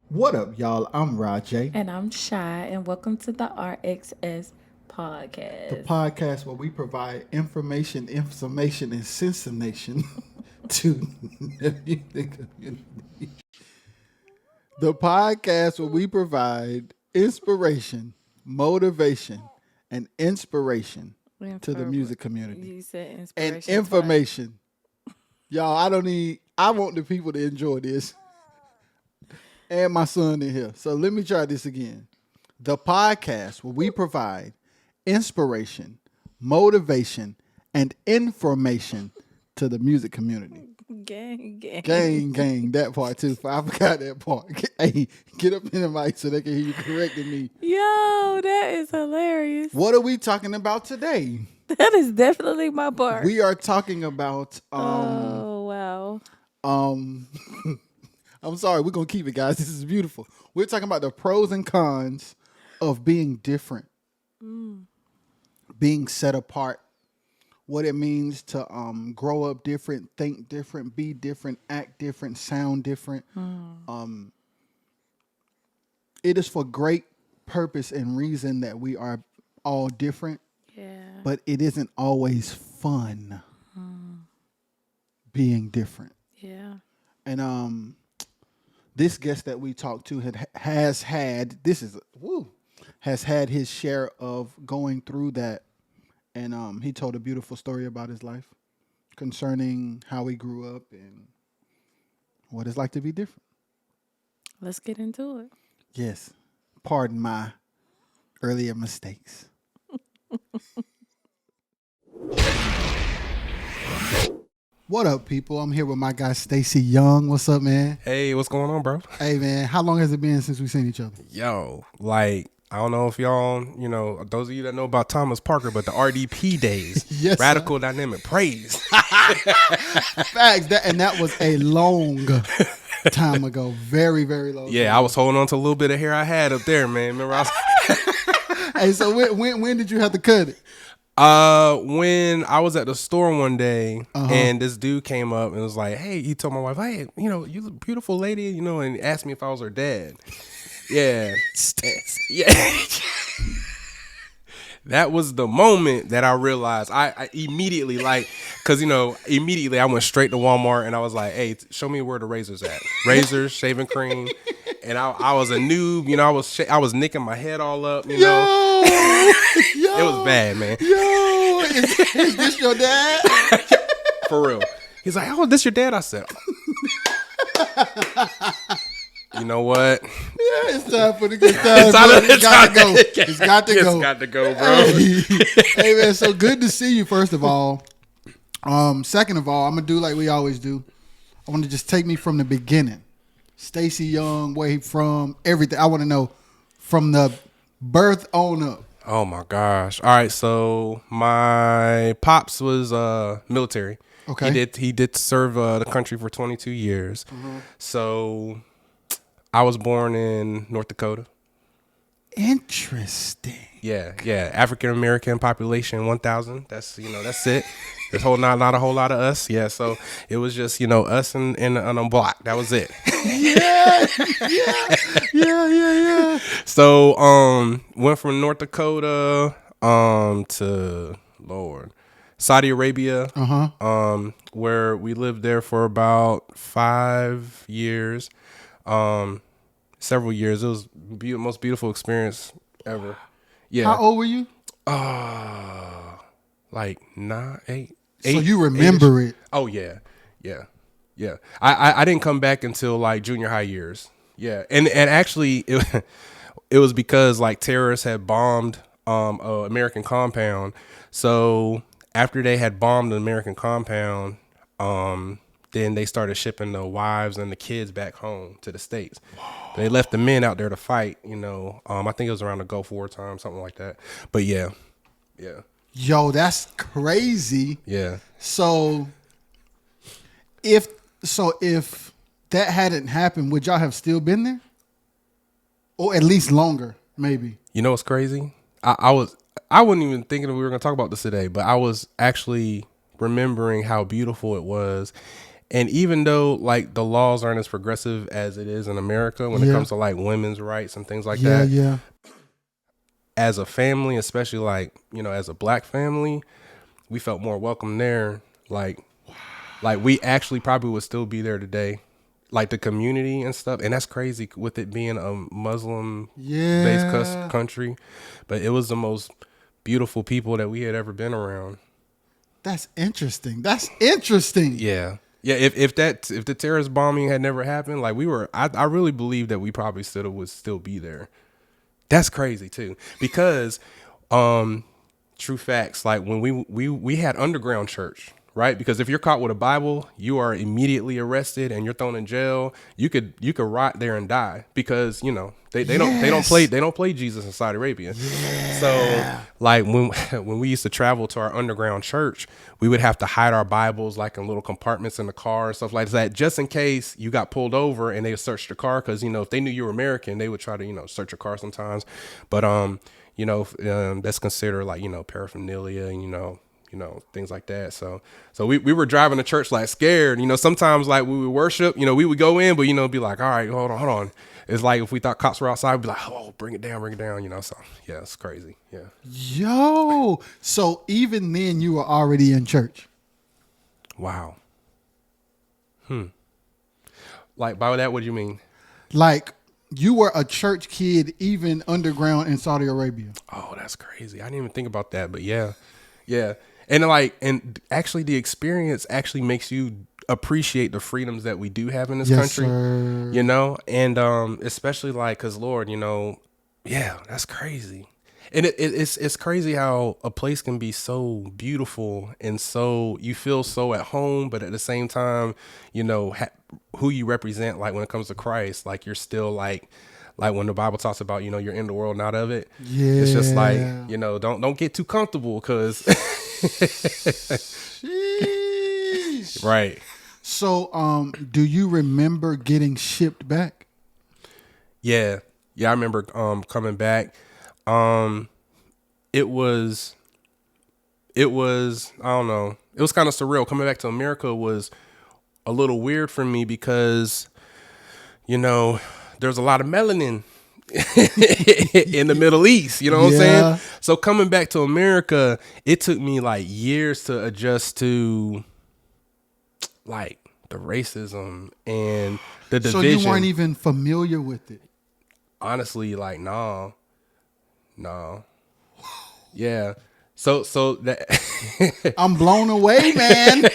What up, y'all? I'm Rajay, And I'm Shy, and welcome to the RXS the podcast. podcast where we provide information, and sensation to the music community. The podcast where we provide inspiration, motivation, and inspiration to the music community. You said And inspiration twice. information. Y'all, I want the people to enjoy this and my son in here. So let me try this again. The podcast where we provide inspiration, motivation, and information to the music community. Gang, gang. Gang, that part too. I forgot that part. Hey, get up in the mic so they can hear you correcting me. Yo, that is hilarious. What are we talking about today? That is definitely my part. We are talking about Oh, wow. um I'm sorry, we're gonna keep it, guys. This is beautiful. We're talking about the pros and cons of being different, being set apart, what it means to grow up different, think different, be different, act different, sound different. It is for great purpose and reason that we are all different, Yeah. but it isn't always fun being different. Yeah. And this guest that we talked to has had has had his share of going through that, and he told a beautiful story about his life concerning how he grew up and what it's like to be different. Let's get into it. Yes, pardon my earlier mistakes. What up, people? I'm here with my guy Stacey Young. What's up, man? Hey, what's going on, bro? Hey, man. How long has it been since we've seen each other? Yo, like, I don't know if y'all, those of you that know about Thomas Parker, but the RDP days, Yes, sir. Radical Dynamic Praise. Facts. That was a long time ago. Very, very long. Yeah, I was holding on to a little bit of hair I had up there, man. Remember, Hey, so when did you have to cut it? when I was at the store one day and this dude came up and was like, hey, he told my wife, hey, you're a beautiful lady, and asked me if I was her dad. Yeah. Yeah. That was the moment that I realized I immediately, because, immediately I went straight to Walmart and I was like, hey, show me where the razor's at. Razors, shaving cream. And I was a noob, I was nicking my head all up, Yo, It was bad, man. Yo, is this your dad? For real. He's like, oh, this your dad? I said, you know what? Yeah, it's time for the good time. It's got to go. It's got to go. It's got to go, bro. Hey, man, so good to see you, first of all. Second of all, I'm going to do like we always do. I want to just take me from the beginning. Stacey Young, where he from, everything. I want to know from the birth on up. Oh my gosh. All right, so my pops was military. Okay. He did serve the country for 22 years. So I was born in North Dakota. Interesting. Yeah. African American population 1,000. That's that's it. There's not a whole lot of us. Yeah, so it was just us and on a block. That was it. Yeah. So went from North Dakota to Lord Saudi Arabia. Where we lived there for about 5 years. Several years. It was most beautiful experience ever. Yeah. How old were you? Like 9, 8. So you remember it. Oh yeah. I didn't come back until like junior high years. Yeah, and actually it was because like terrorists had bombed a American compound. So after they had bombed the American compound, then they started shipping the wives and the kids back home to the States. They left the men out there to fight. I think it was around the Gulf War time, something like that. But yeah. Yo, that's crazy. Yeah. So if that hadn't happened, would y'all have still been there? Or at least longer, maybe. You know what's crazy? I wasn't even thinking that we were going to talk about this today, but I was actually remembering how beautiful it was. And even though like the laws aren't as progressive as it is in America when it comes to like women's rights and things like that, Yeah. as a family, especially like, you know, as a black family, we felt more welcome there. Like we actually probably would still be there today. Like the community and stuff. And that's crazy with it being a Muslim based country. But it was the most beautiful people that we had ever been around. That's interesting. Yeah. Yeah. If the terrorist bombing had never happened, like I really believe that we probably would still be there. That's crazy too, because true facts, like when we had underground church, right? Because if you're caught with a Bible, you are immediately arrested and you're thrown in jail. You could rot there and die because, you know, they don't play Jesus in Saudi Arabia. Yeah. So like when we used to travel to our underground church, we would have to hide our Bibles like in little compartments in the car and stuff like that, just in case you got pulled over and they would search the car. Cause you know, if they knew you were American, they would try to, you know, search your car sometimes. But, you know, that's considered like, you know, paraphernalia and, you know, things like that. So we were driving to church like scared, you know, sometimes like we would worship, you know, we would go in, but, you know, be like, all right, hold on. It's like if we thought cops were outside, we'd be like, oh, bring it down, you know. So yeah, it's crazy. Yeah. Yo. So even then you were already in church. Wow. Like by that, what do you mean? Like you were a church kid even underground in Saudi Arabia. Oh, that's crazy. I didn't even think about that, but yeah. And actually the experience actually makes you appreciate the freedoms that we do have in this country, sir. You know, and especially like, cause Lord, you know, yeah, that's crazy. And it's crazy how a place can be so beautiful and so you feel so at home, but at the same time, you know, who you represent, like when it comes to Christ, like you're still like when the Bible talks about, you know, you're in the world, not of it. Yeah. It's just like, you know, don't get too comfortable because. Right. So, do you remember getting shipped back? Yeah, I remember coming back. It was I don't know. It was kind of surreal. Coming back to America was a little weird for me because, you know, there's a lot of melanin in the Middle East, you know what I'm saying? So coming back to America, it took me like years to adjust to like the racism and the division. So you weren't even familiar with it? Honestly, like, no. Yeah. So that I'm blown away, man.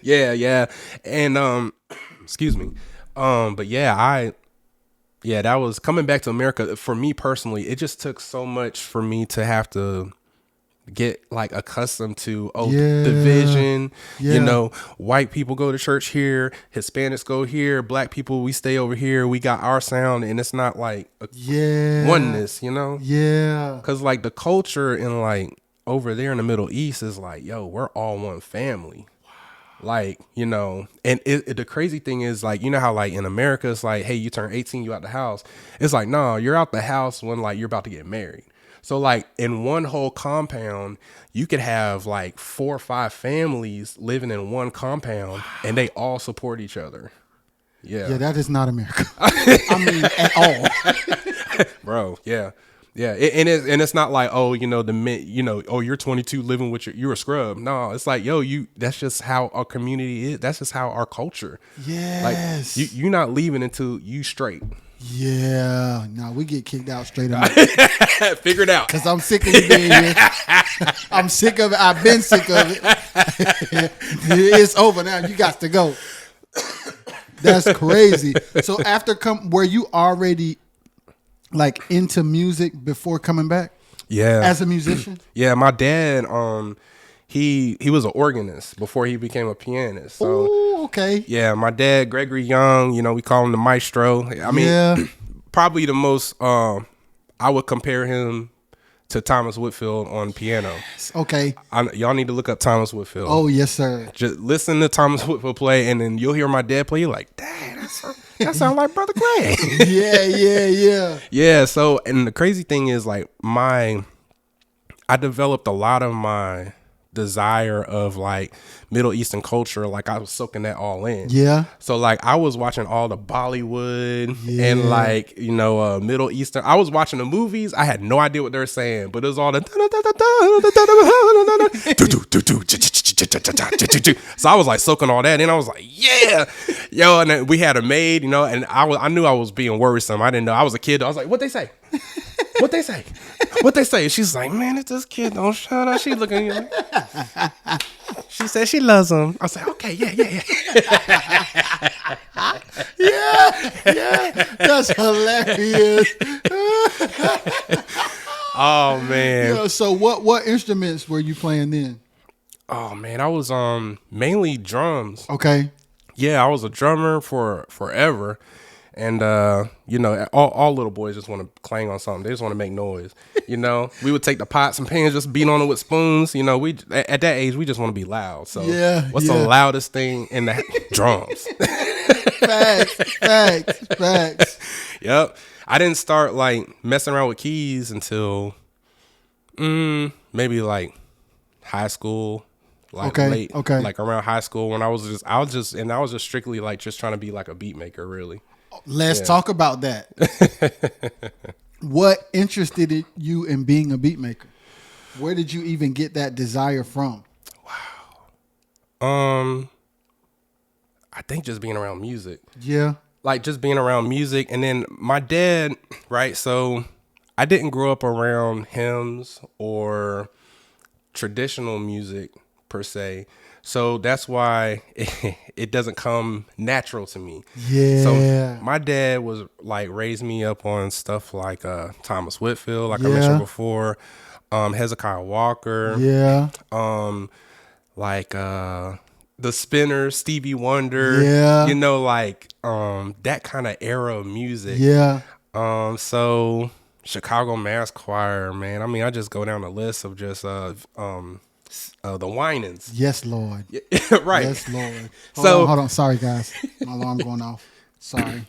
Yeah. And excuse me. But yeah, that was coming back to America for me personally. It just took so much for me to have to get like accustomed to division. You know, white people go to church here, Hispanics go here, black people we stay over here. We got our sound, and it's not like oneness. You know, because like the culture in like over there in the Middle East is like, yo, we're all one family. Like, you know, and the crazy thing is like, you know how like in America, it's like, hey, you turn 18, you out the house. It's like, no, you're out the house when like you're about to get married. So like in one whole compound, you could have like 4 or 5 families living in one compound and they all support each other. Yeah. Yeah, that is not America. I mean, at all. Bro, yeah. Yeah, and it's not like, oh, you know, you're 22 living with you're a scrub. No, it's like, yo, that's just how our community is. That's just how our culture. Yes. Like you're not leaving until you straight. Yeah. No, we get kicked out straight up. Figure it out. Because I'm sick of you being here. I'm sick of it. I've been sick of it. It's over now. You got to go. That's crazy. So after were you already like into music before coming back? Yeah. As a musician? Yeah, my dad, he was an organist before he became a pianist. So ooh, okay. Yeah, my dad, Gregory Young, you know, we call him the maestro. I mean, probably the most I would compare him to Thomas Whitfield on piano. Okay. Y'all need to look up Thomas Whitfield. Oh, yes, sir. Just listen to Thomas Whitfield play, and then you'll hear my dad play. You're like, dang, that sounds like Brother Clay. Yeah. Yeah, so, and the crazy thing is, like, I developed a lot of my desire of like Middle Eastern culture. Like I was soaking that all in. Yeah. So like I was watching all the Bollywood Yeah. and like, you know, Middle Eastern. I was watching the movies. I had no idea what they were saying, but it was all the so I was like soaking all that in. I was like, yeah, yo. And then we had a maid, you know, and I knew I was being worrisome. I didn't know. I was a kid. I was like, what they say? What they say? What they say? She's like, man, if this kid don't shut up, she looking at you. She said she loves him. I was like, okay, yeah. Yeah. That's hilarious. Oh man. Yeah, so what instruments were you playing then? Oh man, I was mainly drums. Okay. Yeah, I was a drummer for forever. And you know, all little boys just want to clang on something. They just want to make noise. You know, we would take the pots and pans, just beat on it with spoons. You know, we at that age we just want to be loud. So what's the loudest thing in the drums? Facts. Yep. I didn't start like messing around with keys until maybe like high school. Like late, like around high school when I was just strictly like just trying to be like a beat maker, really. Let's talk about that. What interested you in being a beat maker? Where did you even get that desire from? Wow. I think just being around music. Yeah. Like just being around music. And then my dad, right? So I didn't grow up around hymns or traditional music per se. So that's why it doesn't come natural to me. Yeah. So my dad was like raised me up on stuff like Thomas Whitfield, like I mentioned before, Hezekiah Walker. Yeah. Like the Spinners, Stevie Wonder. Yeah. You know, like that kind of era of music. Yeah. So Chicago Mass Choir, man. I mean, I just go down the list of just the Winans. Yes, Lord. Right. Yes, Lord. Hold on. Sorry, guys. My alarm going off. Sorry.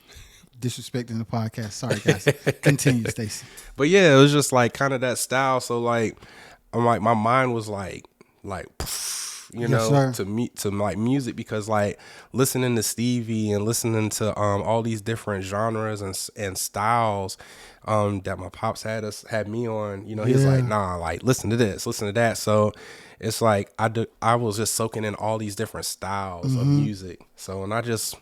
Disrespecting the podcast. Sorry, guys. Continue, Stacey. But yeah, it was just like kind of that style. So like, I'm like, my mind was like, you know, to like music, because like listening to Stevie and listening to all these different genres and styles that my pops had me on, you know, he's like, nah, like listen to this, listen to that. So it's like I was just soaking in all these different styles of music. So and I just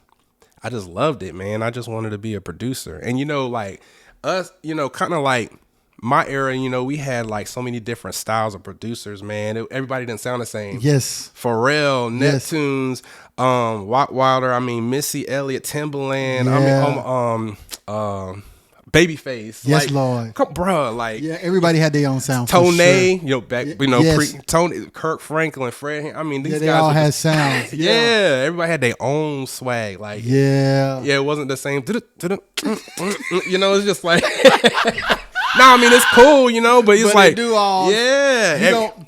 loved it, man. I just wanted to be a producer. And you know, like us, you know, kind of like my era, you know, we had like so many different styles of producers, man. Everybody didn't sound the same. Yes. Pharrell, Neptunes, Watt Wilder, I mean Missy Elliott, Timbaland, Babyface. Yes, like, Lord. Bro, like everybody had their own sound. Tone, sure. you know, Tony, Kirk Franklin, Fred. I mean, these guys they all had sounds. Yeah, everybody had their own swag. Like, it wasn't the same. You know, it's just like. No, I mean it's cool, you know, but it's like do all,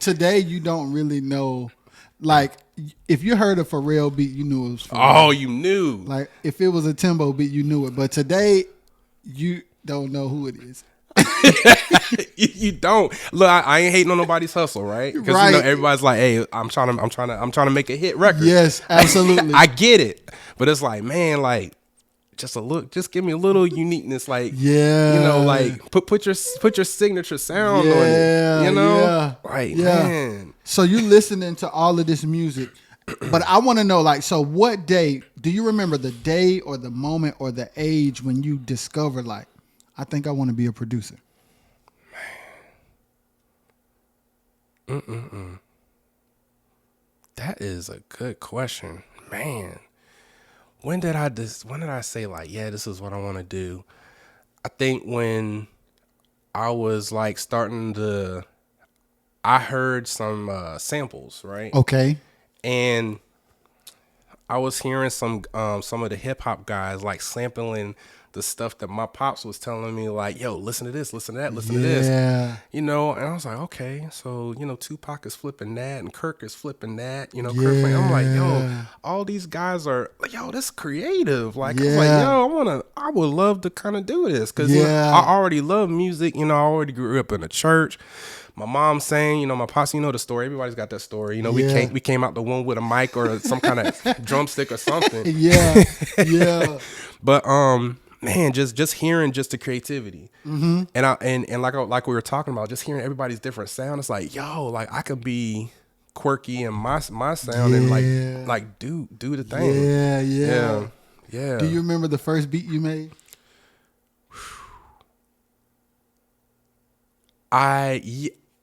today you don't really know. Like if you heard a Pharrell beat, you knew it was Pharrell. Oh, you knew. Like if it was a Timbo beat, you knew it. But today you don't know who it is. You don't. Look, I ain't hating on nobody's hustle, right? Because you know everybody's like, hey, I'm trying to make a hit record. Yes, absolutely. I get it. But it's like, man, like just give me a little uniqueness, like you know, like put your signature sound on it, you know, man. So you're listening to all of this music, but I want to know, like, so what day do you remember, the day or the moment or the age when you discovered, like, I think I want to be a producer? That is a good question, man. When did I say like, yeah, this is what I want to do? I think when I was like I heard some samples, right? Okay. And I was hearing some of the hip hop guys like sampling the stuff that my pops was telling me, like, yo, listen to this, listen to that, listen to this. You know, and I was like, okay, so, you know, Tupac is flipping that and Kirk is flipping that, you know, Kirk, I'm like, yo, all these guys are like, yo, this creative. Like, I was like, yo, I would love to kind of do this. Cause you know, I already love music. You know, I already grew up in a church. my mom sang, you know, my posse, you know the story. Everybody's got that story. You know, Yeah. we came out the womb with a mic or some kind of drumstick or something. Yeah, yeah. But man, just hearing just the creativity, and like we were talking about, just hearing everybody's different sound. It's like, yo, like I could be quirky in my sound and Yeah. like do the thing. Yeah. Yeah. Do you remember the first beat you made? I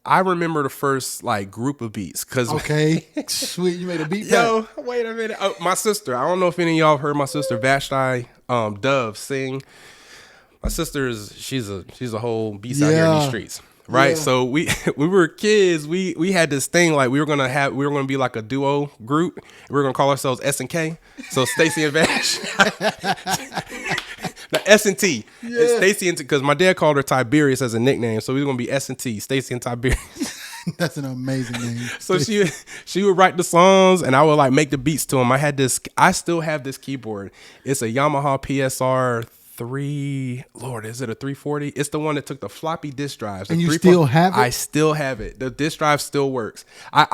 remember the first like group of beats because Okay, sweet. You made a beat. yo, wait a minute. Oh, my sister. I don't know if any of y'all have heard my sister Vashti Dove sing. My sister is she's a whole beast out here in these streets. Right. Yeah. So we when we were kids, we had this thing like we were gonna be like a duo group. We were gonna call ourselves S and K. So Stacey and Vash. Now S and T. It's Stacey and because my dad called her Tiberius as a nickname. So we were gonna be S and T, Stacey and Tiberius. That's an amazing name. So she would write the songs and I would like make the beats to them. I still have this keyboard. It's a Yamaha PSR 3. Lord, is it a 340? It's the one that took the floppy disk drives. And you still have it? I still have it. The disk drive still works. I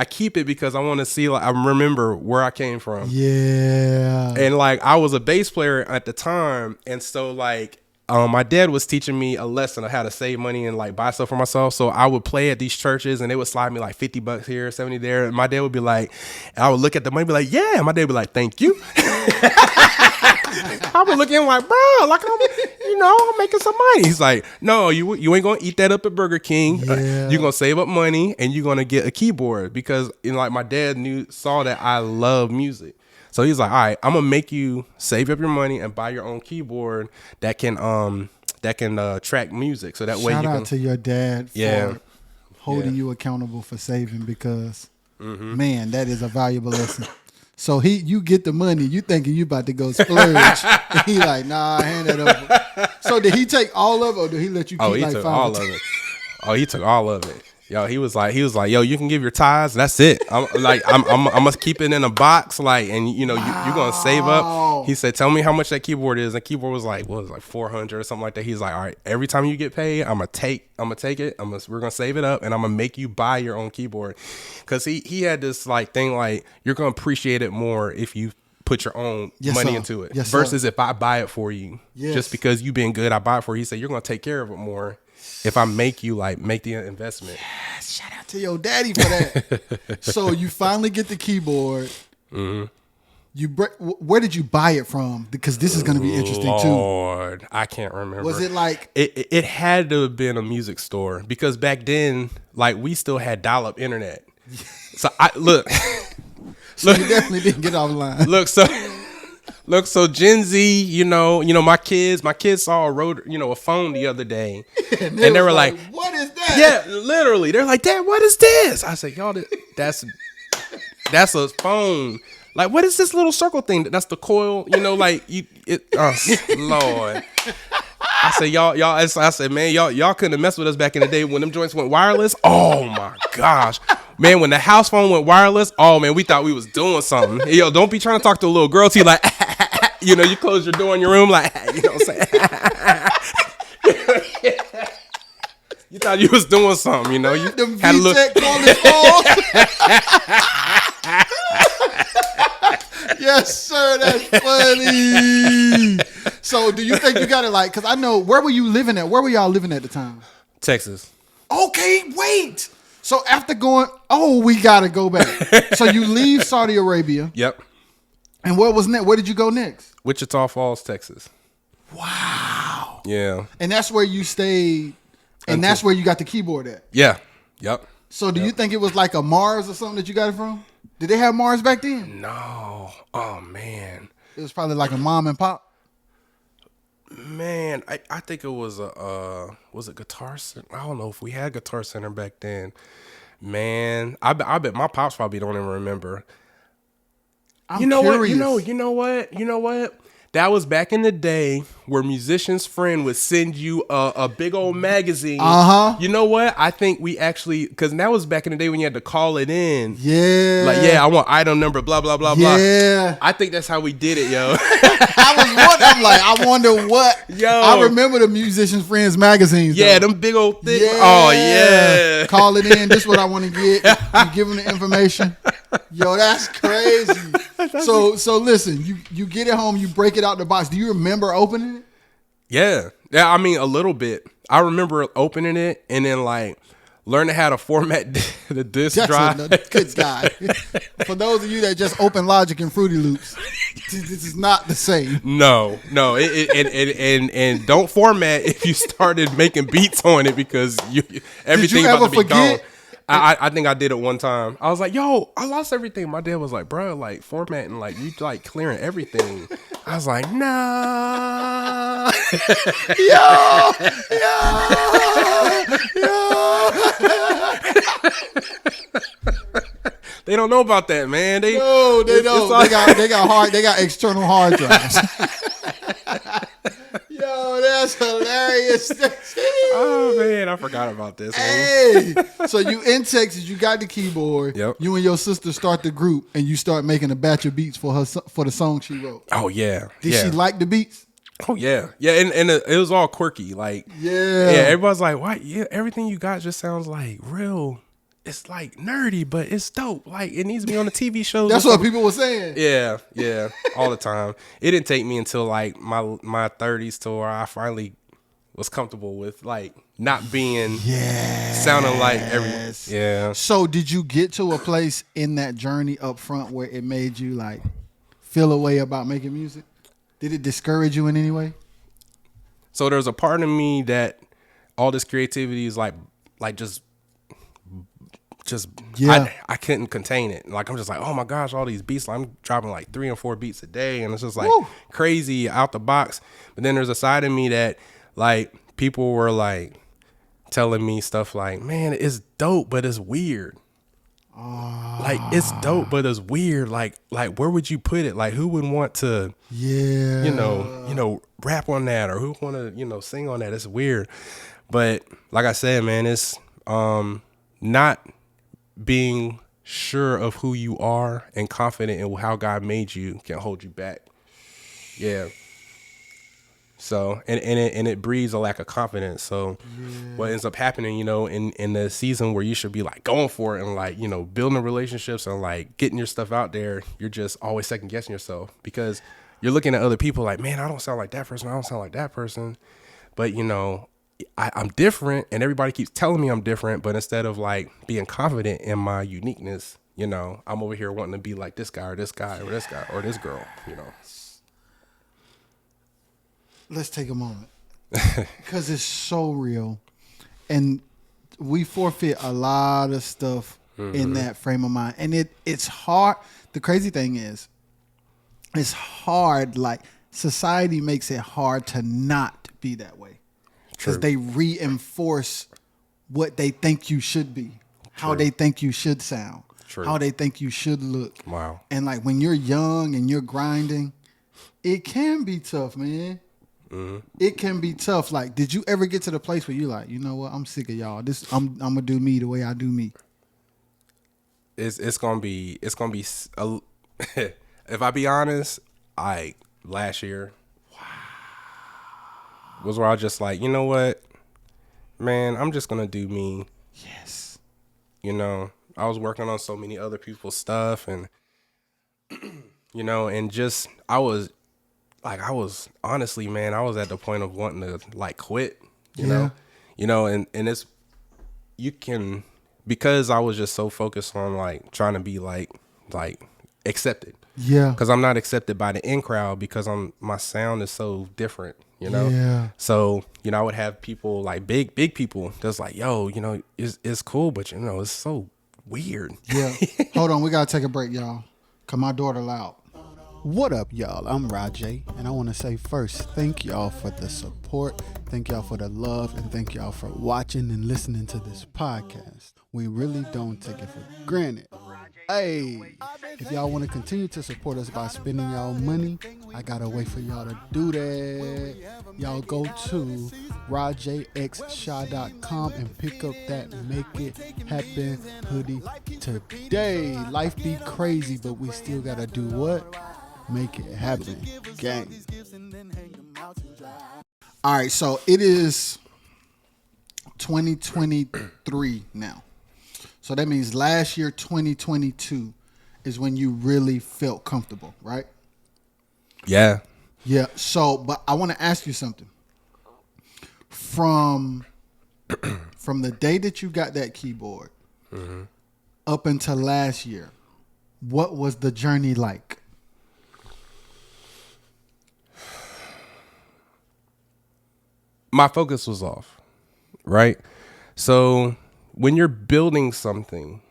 keep it because I want to see, like, I remember where I came from. Yeah. And like I was a bass player at the time, and so like my dad was teaching me a lesson on how to save money and like buy stuff for myself. So I would play at these churches and they would slide me like $50 here, 70 there. And my dad would be like, and I would look at the money and be like, yeah. And my dad would be like, thank you. I would look at him like, bro, like I'm making some money. He's like, no, you ain't gonna eat that up at Burger King. Yeah. You're gonna save up money and you're gonna get a keyboard because like my dad saw that I love music. So he's like, all right, I'm gonna make you save up your money and buy your own keyboard that can track music. So that way you Shout can. out to your dad for holding Yeah. you accountable for saving because man, that is a valuable lesson. So you get the money, you thinking you about to go splurge. And he like, nah, hand that over. So did he take all of it or did he let you keep He like took 5 all or of it. Oh, he took all of it. Yo, he was like, yo, you can give your tithes. That's it. I'm gonna keep it in a box, like, and you're gonna save up. He said, tell me how much that keyboard is. And the keyboard was like, what was it, like 400 or something like that. He's like, all right, every time you get paid, I'm gonna take it. We're gonna save it up, and I'm gonna make you buy your own keyboard, because he had this like thing like you're gonna appreciate it more if you put your own money sir. into it Yes, sir. versus if I buy it for you. Yes. Just because you been good, I buy it for you. He said you're gonna take care of it more if I make you like make the investment. Shout out to your daddy for that. So you finally get the keyboard. Where did you buy it from? Because this is going to be interesting Lord, I can't remember. Was it like it had to have been a music store, because back then, like, we still had dial-up internet. So so you definitely didn't get offline? So Gen Z, you know, my kids saw a phone the other day, and they were like, "What is that?" Yeah, literally, they're like, "Dad, what is this?" I said, "Y'all, that's a phone. Like, what is this little circle thing? That's the coil, like Lord." I said, y'all. I said, man, y'all couldn't have messed with us back in the day when them joints went wireless. Oh my gosh. Man, when the house phone went wireless, oh man, we thought we was doing something. Yo, don't be trying to talk to a little girl to you like, you close your door in your room like, you know what I'm saying? You thought you was doing something, you Them had a little. VTech calling phones. Yes, sir. That's funny. So, do you think you got it like? Because I know, where were you living at? Where were y'all living at the time? Texas. Okay, wait. So after we gotta go back. So you leave Saudi Arabia. Yep. And what was next? Where did you go next? Wichita Falls, Texas. Wow. Yeah. And that's where you stayed. And that's where you got the keyboard at. Yeah. Yep. So do you think it was like a Mars or something that you got it from? Did they have Mars back then? No. Oh man. It was probably like a mom and pop. Man, I think it was was it Guitar Center? I don't know if we had Guitar Center back then. Man, I bet my pops probably don't even remember. I'm You know curious. what? You know what? That was back in the day where Musician's Friend would send you a big old magazine. You know what? I think we actually, because that was back in the day when you had to call it in. Yeah. Like, yeah, I want item number, blah, blah, blah, blah. Yeah. I think that's how we did it, yo. I wonder what. Yo. I remember the Musician's Friends magazines. Yeah, though. them big old things. Yeah. Oh, yeah. Call it in. This is what I want to get. You give them the information. Yo, that's crazy. So listen, you get it home, you break it out the box. Do you remember opening it? Yeah. Yeah, I mean, a little bit. I remember opening it and then, like, learning how to format the disc drive. Good guy. For those of you that just open Logic and Fruity Loops, this is not the same. No. And don't format if you started making beats on it because everything Did you about ever to be forget? gone. I think I did it one time. I was like, yo, I lost everything. My dad was like, bro, like formatting, like you like clearing everything. I was like, nah. They don't know about that, man. They don't. They got external hard drives. Yo, that's hilarious. Oh man, I forgot about this. Hey, so you in Texas, you got the keyboard. Yep. You and your sister start the group, and you start making a batch of beats for the song she wrote. Oh yeah. Did she like the beats? Oh yeah, yeah, and it was all quirky, like yeah. Everybody's like, "Why? Yeah, everything you got just sounds like real. It's like nerdy, but it's dope. Like it needs to be on the TV shows." That's what people were saying. Yeah, all the time. It didn't take me until like my 30s to where I finally was comfortable with like not being sounding like everyone. Yeah. So did you get to a place in that journey up front where it made you like feel a way about making music? Did it discourage you in any way? So there's a part of me that all this creativity is like just I couldn't contain it. Like I'm just like, oh my gosh, all these beats. Like, I'm dropping like 3 or 4 beats a day, and it's just like crazy out the box. But then there's a side of me that like people were like telling me stuff like, man, it's dope, but it's weird. Like it's dope, but it's weird. Like where would you put it? Like who would want to, you know, rap on that, or who want to, sing on that? It's weird. But like I said, man, it's not being sure of who you are and confident in how God made you can hold you back. Yeah. So and it breeds a lack of confidence. So what ends up happening, in the season where you should be like going for it and like, building relationships and like getting your stuff out there, you're just always second guessing yourself because you're looking at other people like, man, I don't sound like that person. I don't sound like that person. But I'm different and everybody keeps telling me I'm different. But instead of like being confident in my uniqueness, I'm over here wanting to be like this guy or this guy or this guy or this girl, Let's take a moment because it's so real, and we forfeit a lot of stuff in that frame of mind, and it's hard. The crazy thing is, it's hard. Like society makes it hard to not be that way because they reinforce what they think you should be, how they think you should sound, how they think you should look. Wow. And like when you're young and you're grinding, it can be tough, man. It can be tough. Like, did you ever get to the place where you're like, you know what? I'm sick of y'all. I'm gonna do me the way I do me. It's gonna be if I be honest, last year, was where I was just like, you know what, man, I'm just gonna do me. Yes. I was working on so many other people's stuff, and and just I was honestly, man, I was at the point of wanting to like quit, you know, and it's, you can, because I was just so focused on like trying to be like accepted. Yeah. Cause I'm not accepted by the in crowd because my sound is so different, Yeah. So, I would have people like big people that's like, yo, it's cool, but it's so weird. Yeah. Hold on. We got to take a break, y'all. Cause my daughter loud. What up, y'all? I'm Rajay, and I want to say first, thank y'all for the support, thank y'all for the love, and thank y'all for watching and listening to this podcast. We really don't take it for granted. Hey, if y'all want to continue to support us by spending y'all money, I gotta wait for y'all to do that. Y'all go to rajxshaw.com and pick up that Make It Happen hoodie today. Life be crazy, but we still gotta do what? Make it happen. Gang. All right, so it is 2023 now. So that means last year, 2022, is when you really felt comfortable, right? Yeah. Yeah. So, but I want to ask you something. From the day that you got that keyboard up until last year, what was the journey like? My focus was off, right? So when you're building something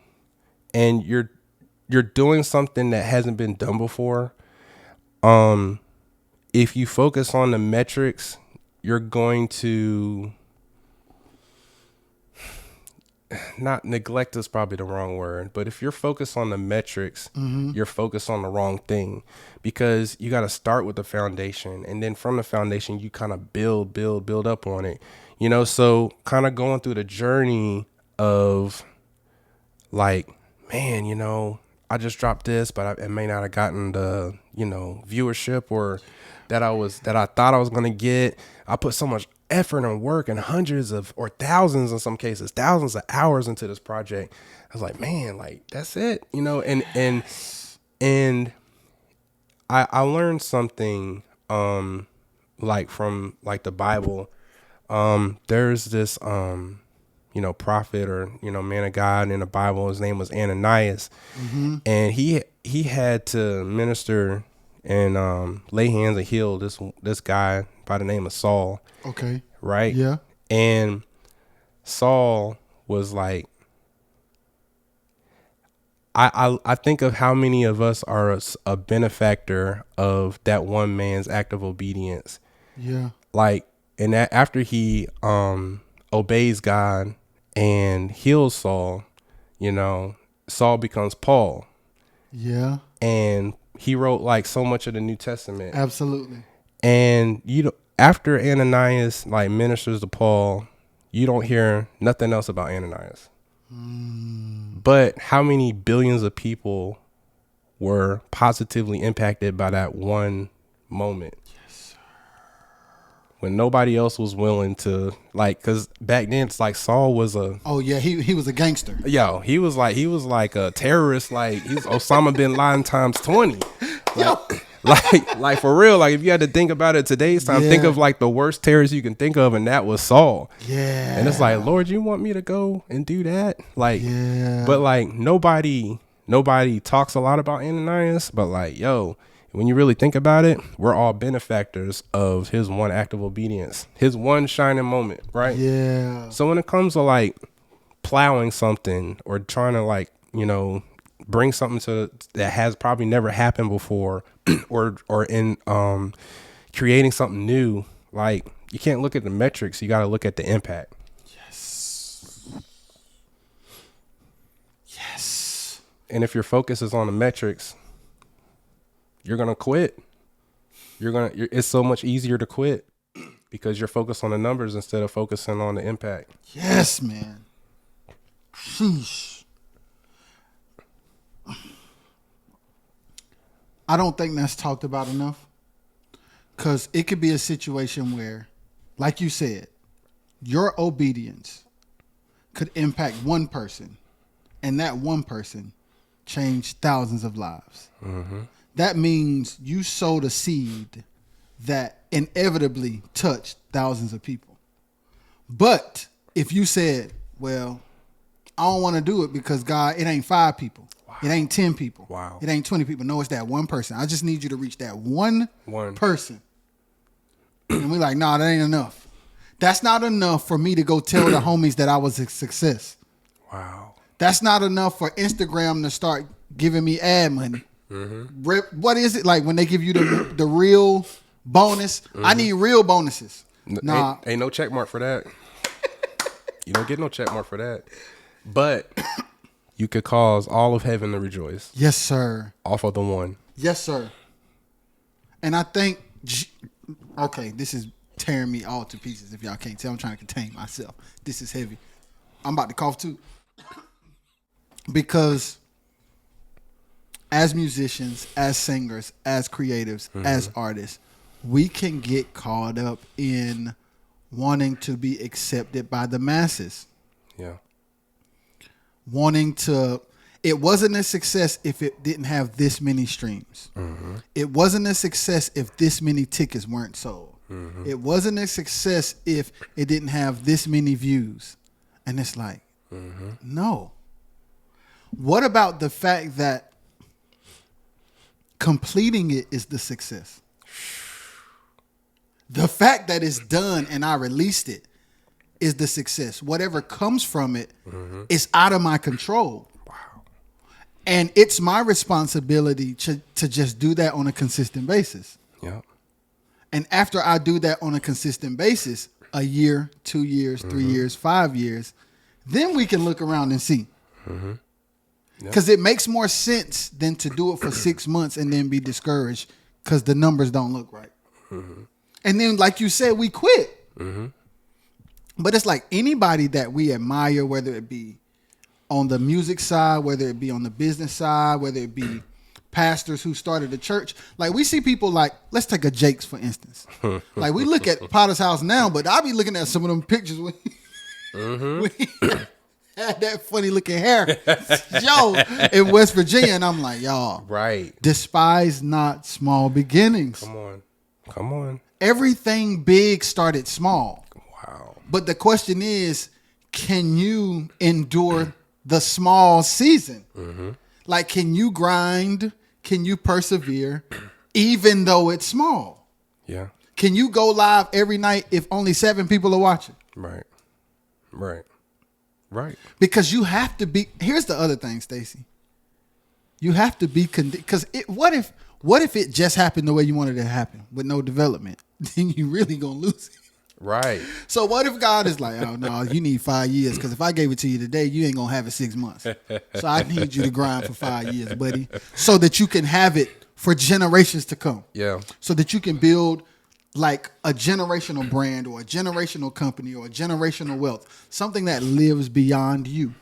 and you're doing something that hasn't been done before, if you focus on the metrics, you're going to not neglect is probably the wrong word, but if you're focused on the metrics, you're focused on the wrong thing, because you got to start with the foundation, and then from the foundation you kind of build up on it, so kind of going through the journey of like, man, I just dropped this, but I may not have gotten the viewership or that I thought I was going to get. I put so much effort and work and hundreds of, or thousands in some cases, thousands of hours into this project. I was like, man, like that's it, and I learned something, like from like the Bible. There's this, prophet or, man of God in the Bible. His name was Ananias, and he had to minister and lay hands and heal this guy by the name of Saul. Okay. Right? Yeah. And Saul was like, I think of how many of us are a benefactor of that one man's act of obedience. Yeah. Like, and that after he obeys God and heals Saul, Saul becomes Paul. Yeah. And he wrote like so much of the New Testament. Absolutely. And after Ananias like ministers to Paul, you don't hear nothing else about Ananias. But how many billions of people were positively impacted by that one moment? Yes, sir. When nobody else was willing to, like, because back then it's like Saul was a, oh yeah, he was a gangster. Yo, he was like a terrorist, like he's Osama bin Laden times 20. Like for real, like if you had to think about it today's time, think of like the worst terrorist you can think of, and that was Saul. Yeah. And it's like, Lord, you want me to go and do that? Like, yeah. But like nobody talks a lot about Ananias, but like, yo, when you really think about it, we're all benefactors of his one act of obedience, his one shining moment, right? Yeah. So when it comes to like plowing something or trying to like, bring something to that has probably never happened before, or in creating something new, like you can't look at the metrics, you got to look at the impact. Yes. And if your focus is on the metrics, you're gonna quit. It's so much easier to quit because you're focused on the numbers instead of focusing on the impact. Yes, man. Sheesh. I don't think that's talked about enough, because it could be a situation where, like you said, your obedience could impact one person, and that one person changed thousands of lives. Mm-hmm. That means you sowed a seed that inevitably touched thousands of people. But if you said, well, I don't want to do it because God, it ain't 5 people. Wow. It ain't 10 people. Wow. It ain't 20 people. No, it's that one person. I just need you to reach that one person. And we're like, nah, that ain't enough. That's not enough for me to go tell the homies that I was a success. Wow. That's not enough for Instagram to start giving me ad money. Mm-hmm. What is it like when they give you the real bonus? Mm-hmm. I need real bonuses. Nah, ain't no check mark for that. You don't get no check mark for that. But you could cause all of heaven to rejoice Yes, sir. off of the one. Yes, sir. And I think, okay, this is tearing me all to pieces. If y'all can't tell, I'm trying to contain myself. This is heavy. I'm about to cough too. Because as musicians, as singers, as creatives, as artists, we can get caught up in wanting to be accepted by the masses. Yeah. Wanting to, it wasn't a success if it didn't have this many streams. It wasn't a success if this many tickets weren't sold. It wasn't a success if it didn't have this many views. And it's like, no. What about the fact that completing it is the success? The fact that it's done and I released it is the success. Whatever comes from it is out of my control. Wow. And it's my responsibility to just do that on a consistent basis. Yeah. And after I do that on a consistent basis, a year, 2 years, 3 years, 5 years, then we can look around and see. Because it makes more sense than to do it for 6 months and then be discouraged because the numbers don't look right. And then, like you said, we quit. But it's like anybody that we admire, whether it be on the music side, whether it be on the business side, whether it be pastors who started a church. Like we see people like, let's take a Jakes, for instance. Like we look at Potter's House now, but I'll be looking at some of them pictures when he had that funny looking hair, in West Virginia. And I'm like, y'all, Right. despise not small beginnings. Come on. Everything big started small. Wow. But the question is, can you endure the small season? Like, can you grind? Can you persevere even though it's small? Yeah. Can you go live every night if only 7 people are watching? Right. Because you have to be. Here's the other thing, Stacey. You have to be because what if it just happened the way you wanted it to happen with no development? Then you really gonna lose it. Right. So what if God is like, oh no, you need 5 years because if I gave it to you today, you ain't gonna have it 6 months. So I need you to grind for 5 years, buddy, so that you can have it for generations to come. Yeah. So that you can build like a generational brand or a generational company or a generational wealth, something that lives beyond you.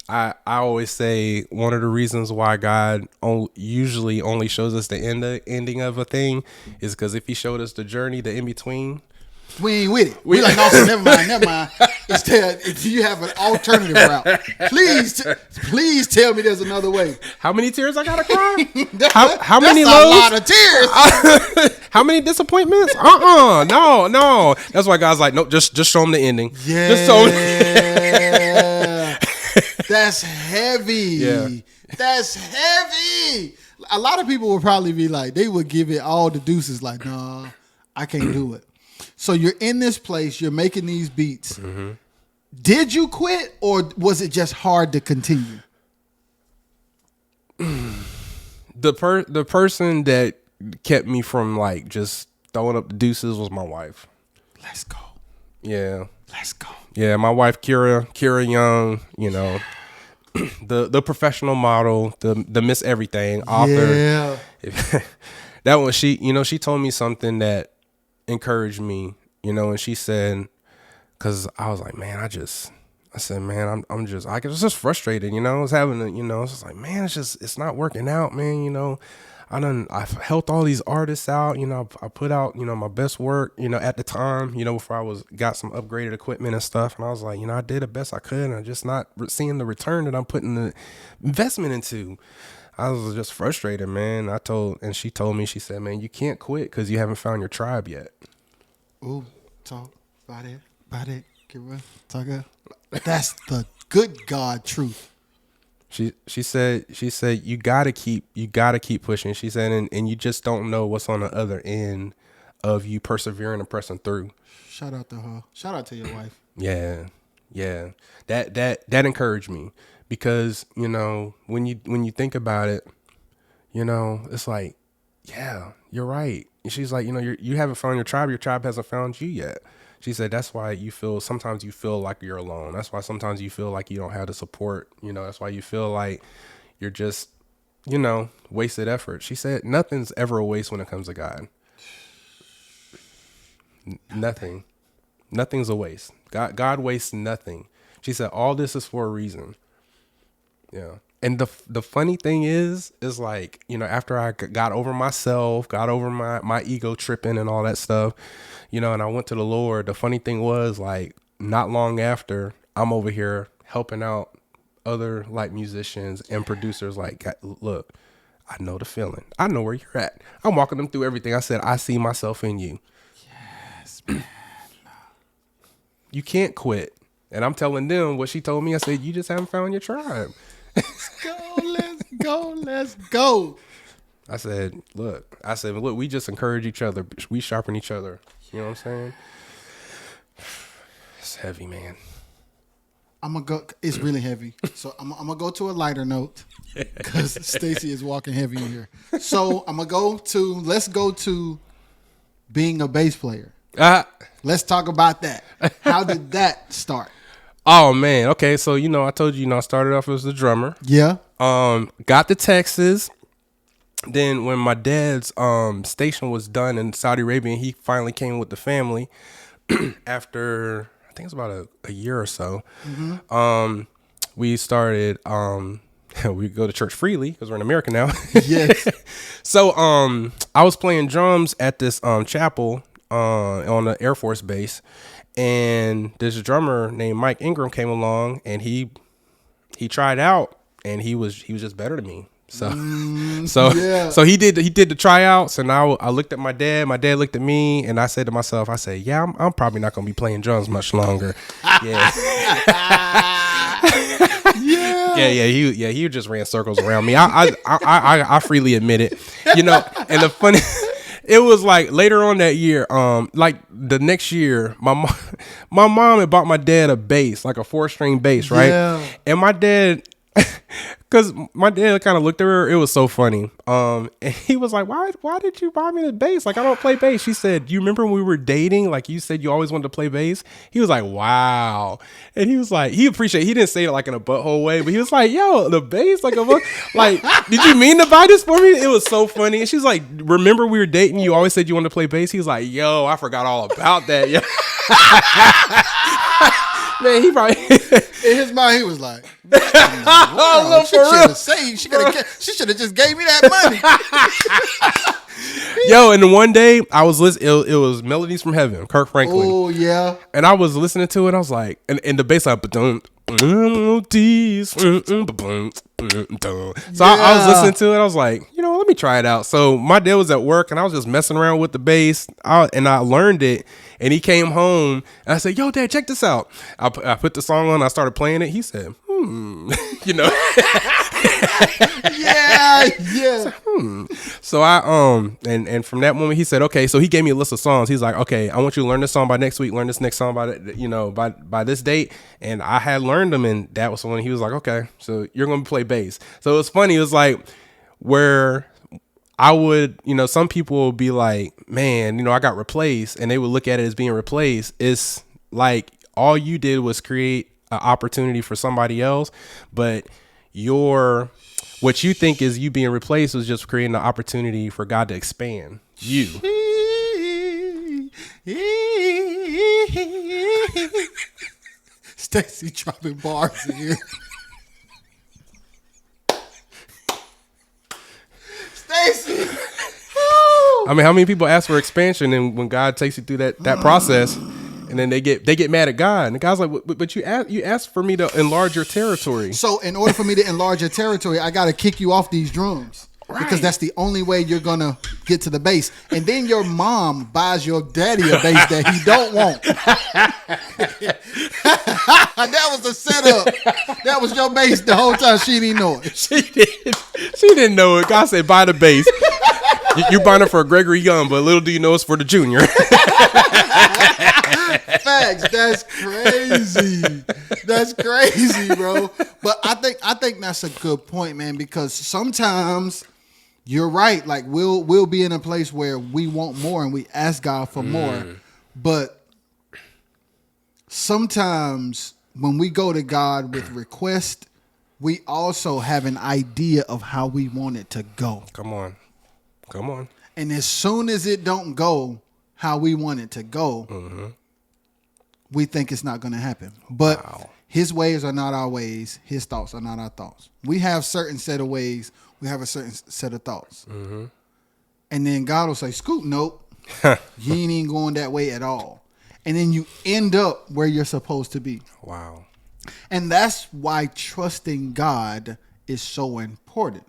I always say one of the reasons why God usually only shows us the ending of a thing is because if he showed us the journey, the in between, we ain't with it. We like, no, so never mind. Instead, if you have an alternative route, please tell me there's another way. how many tears I gotta cry? how many That's lows? a lot of tears. How many disappointments? No. That's why God's like, nope, just show them the ending. Yeah. Just show them. That's heavy. Yeah. That's heavy. A lot of people would probably be like, they would give it all the deuces like, nah, I can't do it. So you're in this place, you're making these beats. Did you quit or was it just hard to continue? The person that kept me from like just throwing up the deuces was my wife. Let's go. Yeah. Let's go. Yeah, my wife Kira Young, you know, the professional model, the Miss Everything author. Yeah. That one, she told me something that encouraged me, you know, and she said, because I was like, man, I said, man, I was just frustrated, you know, I was having it's just like, man, it's not working out, man, you know. I've helped all these artists out, you know, I put out, you know, my best work, you know, at the time, you know, before I got some upgraded equipment and stuff. And I was like, you know, I did the best I could and I'm just not seeing the return that I'm putting the investment into. I was just frustrated, man. She told me, she said, man, you can't quit because you haven't found your tribe yet. Ooh, talk about it. Talk about. That's the good God truth. She said you gotta keep pushing. She said and you just don't know what's on the other end of you persevering and pressing through. Shout out to her. Shout out to your wife. Yeah. That encouraged me because, you know, when you think about it, you know, it's like, yeah, you're right. And she's like, you know, you haven't found your tribe hasn't found you yet. She said that's why sometimes you feel like you're alone. That's why sometimes you feel like you don't have the support. That's why you feel like you're just, wasted effort. She said nothing's ever a waste when it comes to God. Nothing. Nothing's a waste. God wastes nothing. She said all this is for a reason. Yeah. And the funny thing is like, after I got over myself, got over my ego tripping and all that stuff, and I went to the Lord, the funny thing was, like, not long after, I'm over here helping out other like musicians and producers. Like, look, I know the feeling. I know where you're at. I'm walking them through everything. I said, I see myself in you. Yes, man. You can't quit. And I'm telling them what she told me. I said, you just haven't found your tribe. Let's go. I said, look, we just encourage each other. We sharpen each other. You know what I'm saying? It's heavy, man. I'm gonna go. It's really heavy. So I'm gonna go to a lighter note because Stacey is walking heavy in here. So let's go to being a bass player. Let's talk about that. How did that start? Oh man. Okay. So, I told you, I started off as a drummer. Yeah. Got to Texas. Then when my dad's station was done in Saudi Arabia, and he finally came with the family after, I think it's about a year or so. Mm-hmm. We started, we go to church freely because we're in America now. Yes. So I was playing drums at this chapel on the Air Force base, and this drummer named Mike Ingram came along, and he tried out, and he was just better than me. So he did the tryouts, and I looked at my dad. My dad looked at me, and I said to myself, yeah, I'm probably not gonna be playing drums much longer. Yeah. He just ran circles around me. I freely admit it. And the funny, it was like later on that year, like the next year, my mom had bought my dad a bass, like a 4-string bass, right? Yeah. And my dad, because my dad kind of looked at her. It was so funny. And he was like, why did you buy me the bass? Like, I don't play bass. She said, you remember when we were dating? Like, you said you always wanted to play bass. He was like, wow. And he was like, he didn't say it like in a butthole way, but he was like, yo, the bass? Like, did you mean to buy this for me? It was so funny. And she's like, remember we were dating? You always said you wanted to play bass. He was like, yo, I forgot all about that. Yeah. Man, he probably in his mind he was like, oh, she should have just gave me that money. Yo, and one day I was listening. It was Melodies from Heaven, Kirk Franklin. Oh yeah. And I was listening to it. I was like, and the bass line, so I was listening to it. I was like, let me try it out. So my dad was at work, and I was just messing around with the bass, and I learned it. And he came home, and I said, yo, Dad, check this out. I put the song on. I started playing it. He said, Yeah. So I and from that moment he said, okay. So he gave me a list of songs. He's like, okay, I want you to learn this song by next week. Learn this next song by this date. And I had learned them, and that was when he was like, okay, so you're gonna play bass. So it was funny. It was like where I would, some people would be like, man, I got replaced, and they would look at it as being replaced. It's like all you did was create an opportunity for somebody else, but what you think is you being replaced was just creating an opportunity for God to expand you. Stacey dropping bars in here. Stacey. I mean, how many people ask for expansion, and when God takes you through that process, and then they get mad at God, and God's like, but you asked for me to enlarge your territory. So in order for me to enlarge your territory, I got to kick you off these drums. Right. Because that's the only way you're going to get to the bass. And then your mom buys your daddy a bass that he don't want. That was the setup. That was your bass the whole time. She didn't know it. She didn't know it. God said, buy the bass. You're buying it for Gregory Young, but little do you know it's for the junior. Facts. That's crazy. That's crazy, bro. But I think that's a good point, man, because sometimes you're right. Like we'll be in a place where we want more and we ask God for more, but sometimes when we go to God with request, we also have an idea of how we want it to go. Come on. And as soon as it don't go how we want it to go, we think it's not going to happen. But his ways are not our ways. His thoughts are not our thoughts. We have certain set of ways. We have a certain set of thoughts. And then God will say, Scoop, nope. You ain't even going that way at all. And then you end up where you're supposed to be. Wow. And that's why trusting God is so important.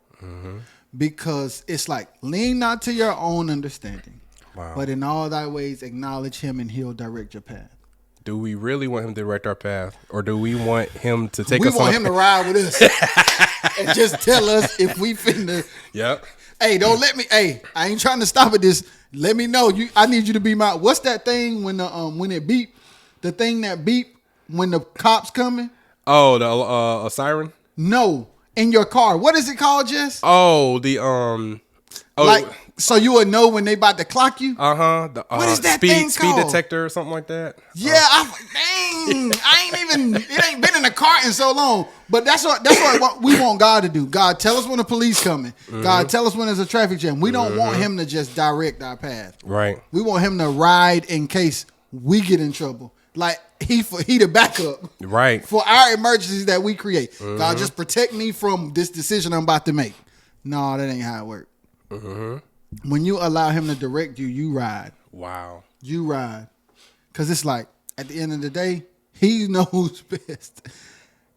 Because it's like, lean not to your own understanding, but in all thy ways acknowledge him and he'll direct your path. Do we really want him to direct our path, or do we want him to take us? We want him to ride with us and just tell us if we finna. Yep. Hey, don't let me. Hey, I ain't trying to stop at this. Let me know. I need you to be my. What's that thing when it beep? The thing that beep when the cops coming? Oh, the a siren? No, in your car. What is it called, Jess? Oh, the like so you would know when they about to clock you. What is that thing speed called? detector or something like that. Yeah, I ain't even. It ain't been in the car in so long. But that's what we want God to do. God, tell us when the police coming. God, tell us when there's a traffic jam. We don't want him to just direct our path. Right. We want him to ride in case we get in trouble. Like he the backup. Right. For our emergencies that we create. God, just protect me from this decision I'm about to make. No, that ain't how it works. When you allow him to direct you, you ride. Wow. You ride. Because it's like, at the end of the day, he knows best.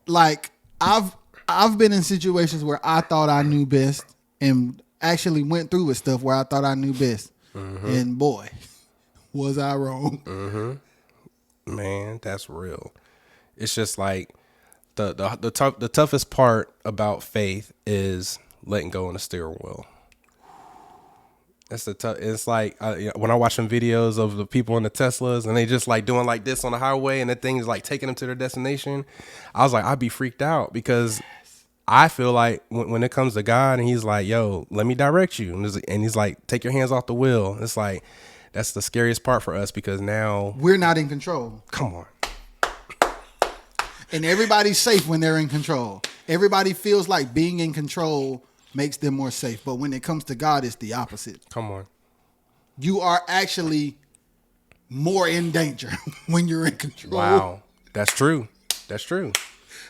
Like, I've been in situations where I thought I knew best and actually went through with stuff where I thought I knew best. And boy, was I wrong. Man, that's real. It's just like the toughest part about faith is letting go on the steering wheel. That's the tough. It's like when I watch some videos of the people in the Teslas and they just like doing like this on the highway and the thing is like taking them to their destination. I was like, I'd be freaked out because I feel like when it comes to God and he's like, yo, let me direct you. And he's like, take your hands off the wheel. It's like, that's the scariest part for us because now we're not in control. Come on. And everybody's safe when they're in control. Everybody feels like being in control makes them more safe. But when it comes to God, it's the opposite. Come on. You are actually more in danger when you're in control. Wow. That's true. That's true.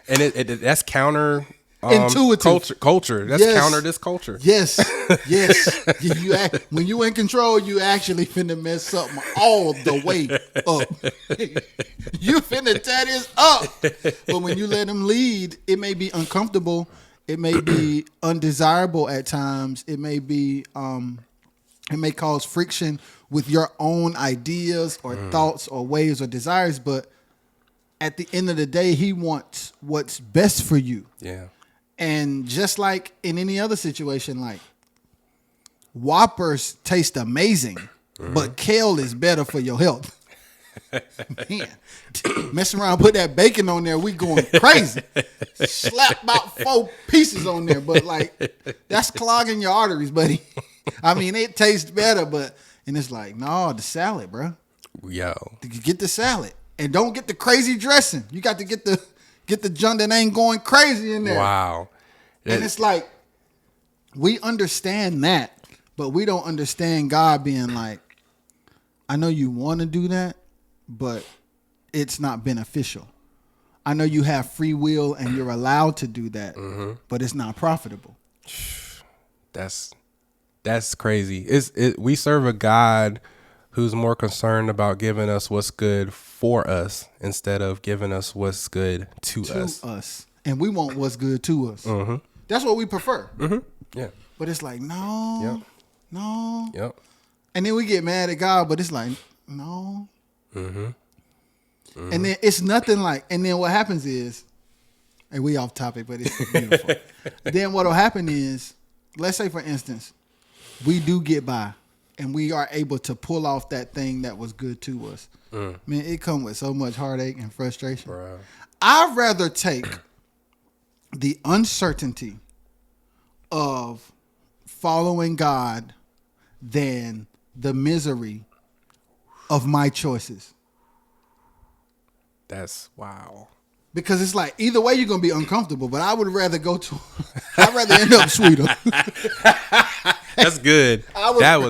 And that's counter intuitive culture. That's counter this culture. Yes. When you in control, you actually finna mess something all the way up. You finna tear this up. But when you let him lead, it may be uncomfortable. It may be undesirable at times. It may be it may cause friction with your own ideas or thoughts or ways or desires. But at the end of the day, he wants what's best for you. Yeah. And just like in any other situation, like Whoppers taste amazing, but kale is better for your health. Man, messing around, put that bacon on there, we going crazy. Slap about 4 pieces on there, but like that's clogging your arteries, buddy. I mean, it tastes better, and it's like, no, the salad, bro. Yo, get the salad and don't get the crazy dressing. You got to get the junk that ain't going crazy in there. Wow. And it's like, we understand that, but we don't understand God being like, I know you want to do that, but it's not beneficial. I know you have free will and you're allowed to do that, but it's not profitable. That's crazy. We serve a God who's more concerned about giving us what's good for us instead of giving us what's good to us. And we want what's good to us. That's what we prefer. Yeah. But it's like, no. Yep. And then we get mad at God, but it's like, no. And then it's nothing like, and then what happens is, and we off topic, but it's beautiful. Then what'll happen is, let's say for instance, we do get by and we are able to pull off that thing that was good to us. Man, it comes with so much heartache and frustration. Bro. I'd rather take the uncertainty of following God than the misery of my choices. That's wow. Because it's like either way you're gonna be uncomfortable, but I would rather I'd rather end up sweeter. That's good. That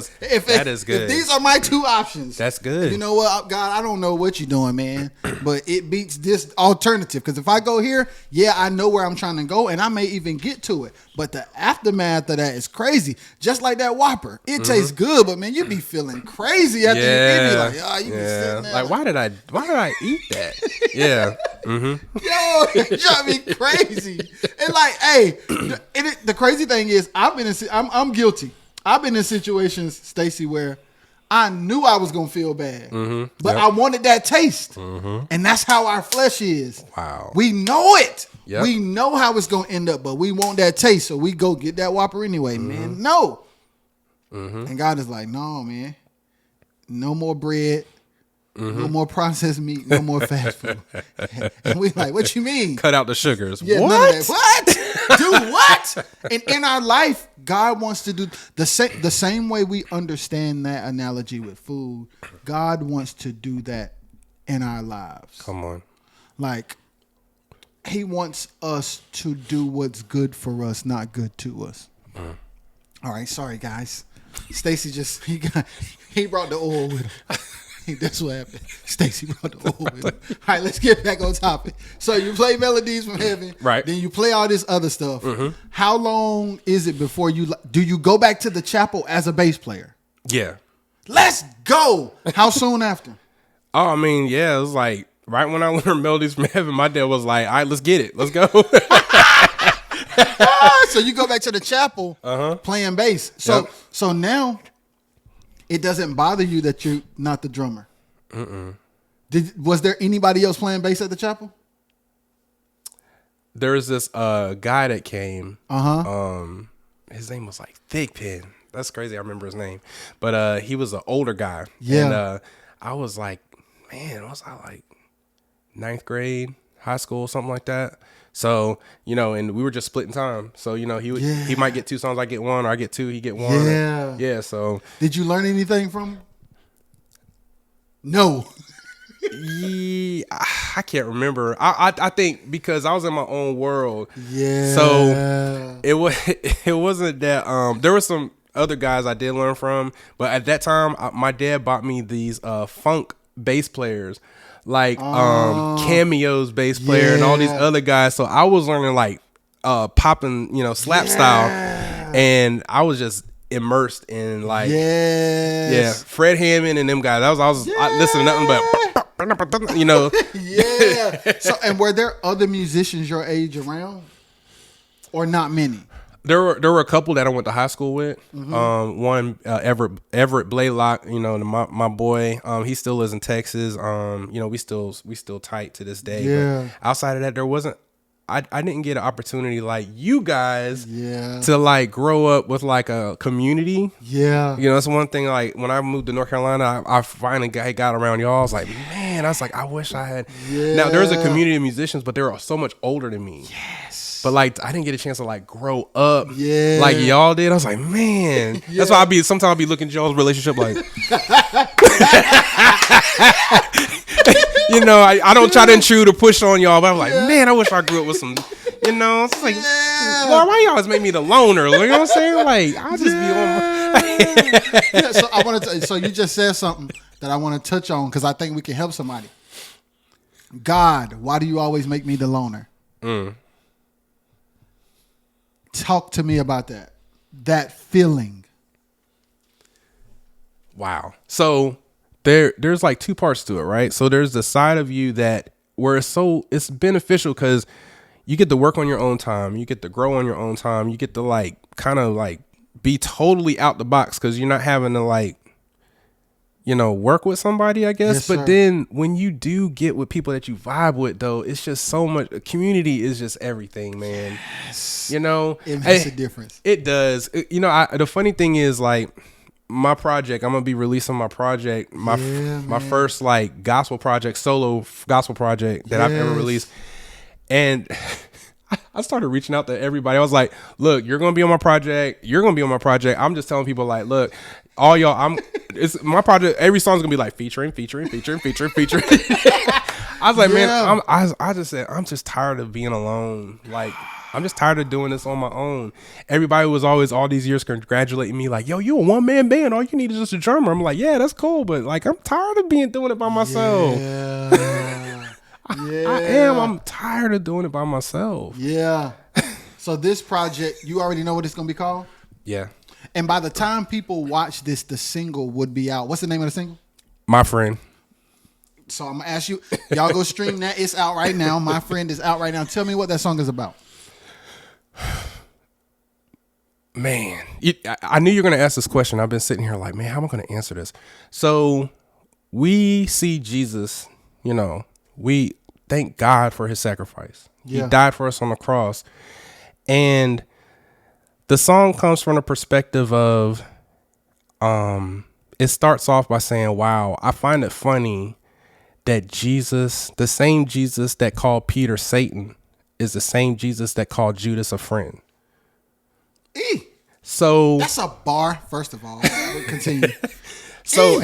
is good. If these are my two options, That's good. You know what, God, I don't know what you're doing, man, but it beats this alternative. Because if I go here, yeah, I know where I'm trying to go, and I may even get to it. But the aftermath of that is crazy. Just like that Whopper, it tastes good, but man, you be feeling crazy after you be like, oh, you be sitting there like why did I eat that? Yeah. Yo, it drive me crazy. And like, hey, the crazy thing is, I'm guilty. I've been in situations, Stacey, where I knew I was gonna feel bad, but I wanted that taste, and that's how our flesh is. Wow, we know it. Yep. We know how it's gonna end up, but we want that taste, so we go get that Whopper anyway, man. No, and God is like, no, man, no more bread. No more processed meat, no more fast food. And we like, what you mean? Cut out the sugars. Yeah, what? None of that. What? Do what? And in our life, God wants to do the same way we understand that analogy with food. God wants to do that in our lives. Come on. Like, he wants us to do what's good for us, not good to us. All right, sorry guys. Stacey he brought the oil with him. That's what happened. Stacey brought the oil with him. All right, let's get back on topic. So you play Melodies from Heaven, right? Then you play all this other stuff. How long is it before do you go back to the chapel as a bass player? Yeah. Let's go. How soon after? Oh, I mean, yeah, it was like right when I learned Melodies from Heaven, my dad was like, all right, let's get it. Let's go. So you go back to the chapel playing bass. So now it doesn't bother you that you're not the drummer. Was there anybody else playing bass at the chapel? There was this guy that came. His name was like Thick Pen. That's crazy. I remember his name. But he was an older guy. Yeah. And I was like, man, was I like 9th grade, high school, something like that? So, and we were just splitting time. So, he might get 2 songs, I get 1, or I get 2, he get 1. Yeah. Yeah, so. Did you learn anything from him? No. Yeah, I can't remember. I think because I was in my own world. Yeah. So it wasn't that there were some other guys I did learn from, but at that time my dad bought me these funk bass players. Like Cameo's bass player and all these other guys. So I was learning like popping, slap style, and I was just immersed in like Fred Hammond and them guys. I was listening to nothing but Yeah. So, and were there other musicians your age around, or not many? There were a couple that I went to high school with. One Everett Blaylock, my boy. He still lives in Texas. We still tight to this day. Yeah. But outside of that, there wasn't. I didn't get an opportunity like you guys. Yeah. To like grow up with like a community. Yeah. That's one thing. Like when I moved to North Carolina, I finally got around y'all. I was like, man, I wish I had. Yeah. Now there's a community of musicians, but they're so much older than me. Yes. But like I didn't get a chance to like grow up like y'all did. I was like, man. That's why sometimes I'll be looking at y'all's relationship like I don't try to intrude or push on y'all, but I'm like, man, I wish I grew up with some it's like why y'all always make me the loner? You know what I'm saying? Like I'll just be on my So I want to so you just said something that I want to touch on because I think we can help somebody. God, why do you always make me the loner? Talk to me about that feeling. Wow. So there's like 2 parts to it, right? So there's the side of you that where it's beneficial because you get to work on your own time, you get to grow on your own time, you get to like kind of like be totally out the box because you're not having to like work with somebody, I guess. Yes, but sir. then when you do get with people that you vibe with, though, it's just so much. Community is just everything, man. Yes. It makes a difference. It does. The funny thing is, like, my project, I'm gonna be releasing my project, my first like gospel project, solo gospel project that I've ever released, and I started reaching out to everybody. I was like, look, you're gonna be on my project. You're gonna be on my project. I'm just telling people like, look, all y'all, it's my project. Every song's gonna be like featuring. I was like, man, Yeah. I just said, I'm just tired of being alone. Like, I'm just tired of doing this on my own. Everybody was always all these years congratulating me, like, yo, you a one man band. All you need is just a drummer. I'm like, yeah, that's cool, but like, I'm tired of doing it by myself. Yeah. I am. I'm tired of doing it by myself. Yeah. So this project, you already know what it's gonna be called? Yeah. And by the time people watch this, the single would be out. What's the name of the single? My friend. So I'm gonna ask you, y'all go stream that. It's out right now. My friend is out right now. Tell me what that song is about. Man, I knew you were going to ask this question. I've been sitting here like, man, how am I going to answer this? So we see Jesus, we thank God for his sacrifice. Yeah. He died for us on the cross. And the song comes from the perspective of, it starts off by saying, wow, I find it funny that Jesus, the same Jesus that called Peter Satan, is the same Jesus that called Judas a friend. So That's a bar, first of all. We'll continue. So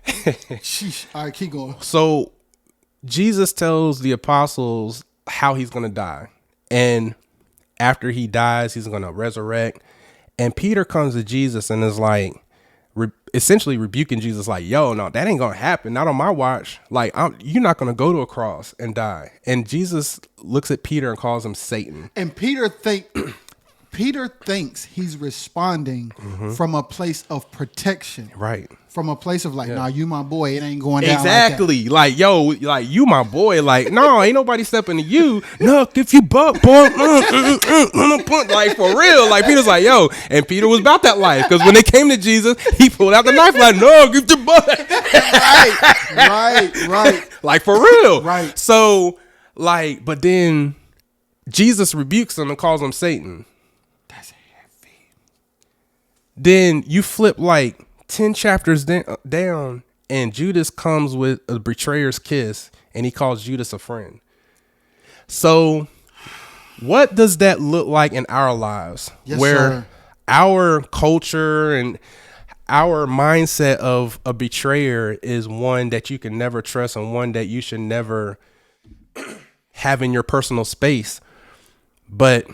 Sheesh. All right, keep going. So Jesus tells the apostles how he's going to die. And after he dies, he's going to resurrect. And Peter comes to Jesus and is like, essentially rebuking Jesus, like, yo, no, that ain't going to happen. Not on my watch. Like, you're not going to go to a cross and die. And Jesus looks at Peter and calls him Satan. And Peter thinks he's responding from a place of protection. Right. From a place of like, nah, you my boy. It ain't going down exactly. Like, yo, like, you my boy. Like, no, ain't nobody stepping to you. Look, if you buck, boy, like, for real. Like, Peter's like, yo. And Peter was about that life. Because when they came to Jesus, he pulled out the knife like, no, give the butt. Right. Like, for real. Right. So, like, but then Jesus rebukes him and calls him Satan. That's heavy. Then you flip like 10 chapters down and Judas comes with a betrayer's kiss and he calls Judas a friend. So what does that look like in our lives? Yes, where sir. Our culture and our mindset of a betrayer is one that you can never trust and one that you should never have in your personal space. But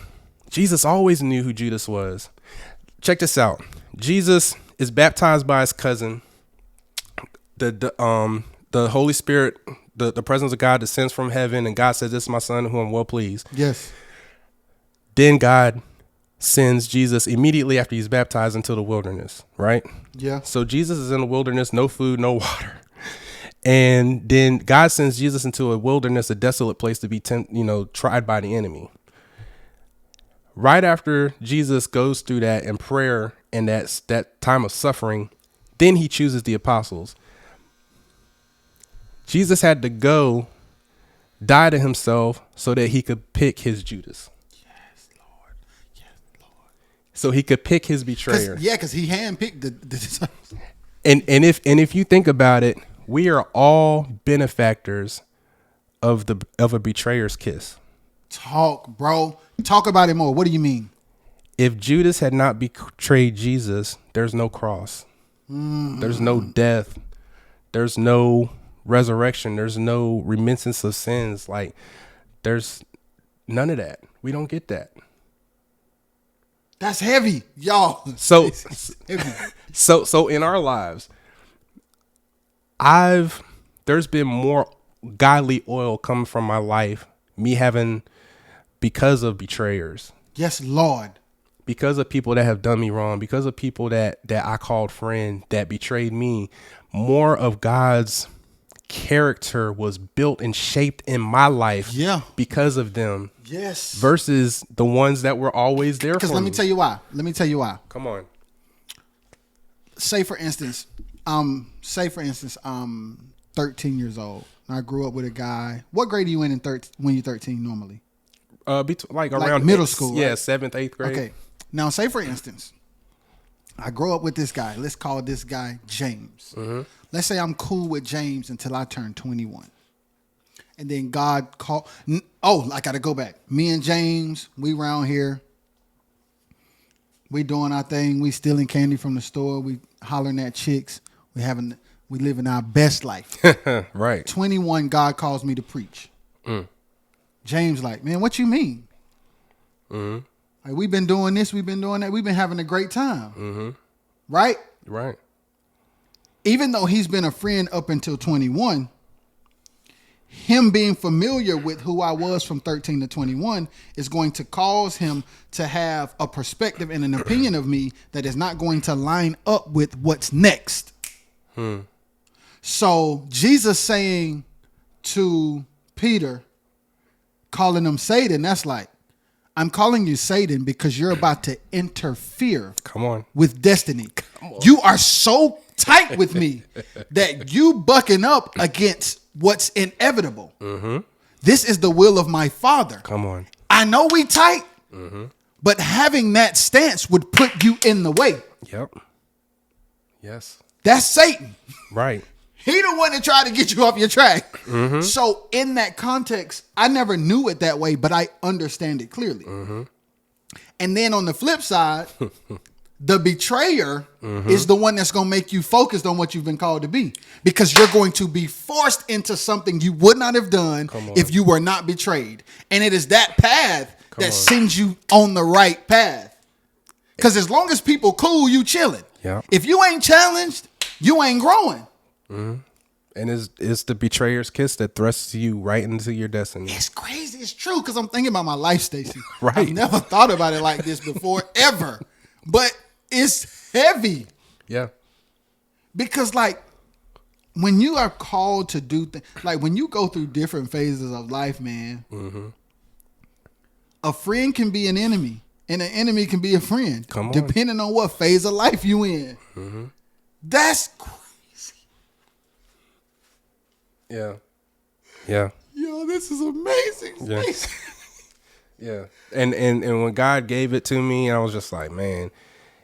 Jesus always knew who Judas was. Check this out. Jesus is baptized by his cousin. The Holy Spirit, the presence of God descends from heaven, and God says, "This is my son who I'm well pleased." Yes. Then God sends Jesus immediately after he's baptized into the wilderness, right? Yeah. So Jesus is in the wilderness, no food, no water. And then God sends Jesus into a wilderness, a desolate place to be tried by the enemy. Right after Jesus goes through that in prayer and that time of suffering, then he chooses the apostles. Jesus had to go die to himself so that he could pick his Judas. Yes, Lord. Yes, Lord. So he could pick his betrayer. Because he handpicked the disciples. And if you think about it, we are all benefactors of a betrayer's kiss. Talk, bro. Talk about it more. What do you mean? If Judas had not betrayed Jesus, there's no cross. Mm-hmm. There's no death. There's no resurrection. There's no remittance of sins. Like, there's none of that. We don't get that. That's heavy, y'all. So, heavy. So in our lives, there's been more godly oil coming from my life, because of betrayers. Yes, Lord. Because of people that have done me wrong, because of people that I called friend that betrayed me. More of God's character was built and shaped in my life because of them. Yes. Versus the ones that were always there for me. Because let me tell you why. Come on. Say for instance, 13 years old. I grew up with a guy. What grade are you in when you're 13 normally? Around middle school. Yeah, right? 7th, 8th grade. Okay. Now, say for instance, I grow up with this guy. Let's call this guy James. Mm-hmm. Let's say I'm cool with James until I turn 21. And then God called. Oh, I got to go back. Me and James, we around here. We doing our thing. We stealing candy from the store. We hollering at chicks. We having we living our best life. Right. 21, God calls me to preach. James like, man, what you mean? Like, we've been doing this, we've been doing that, we've been having a great time. Right? Right. Even though he's been a friend up until 21, him being familiar with who I was from 13 to 21 is going to cause him to have a perspective and an opinion of me that is not going to line up with what's next. So Jesus saying to Peter, calling him Satan, that's like, I'm calling you Satan because you're about to interfere Come on. with destiny. You are so tight with me that you bucking up against what's inevitable. This is the will of my Father. Come on. I know we tight, but having that stance would put you in the way. Yep. Yes. That's Satan. Right. He the one that tried to get you off your track. So in that context, I never knew it that way, but I understand it clearly. And then on the flip side, the betrayer is the one that's going to make you focused on what you've been called to be, because you're going to be forced into something you would not have done if you were not betrayed. And it is that path that sends you on the right path. Because as long as people cool, you chilling. Yeah. If you ain't challenged, you ain't growing. And it's the betrayer's kiss that thrusts you right into your destiny. It's crazy. It's true, because I'm thinking about my life, Stacey. Right. I've never thought about it like this before, ever. But it's heavy. Yeah. Because, like, when you are called to do things, like when you go through different phases of life, man, a friend can be an enemy and an enemy can be a friend. Come on. Depending on what phase of life you in. That's crazy. Yeah. Yeah. Yo, this is amazing. Yeah. Stacey. Yeah. And when God gave it to me, I was just like, man,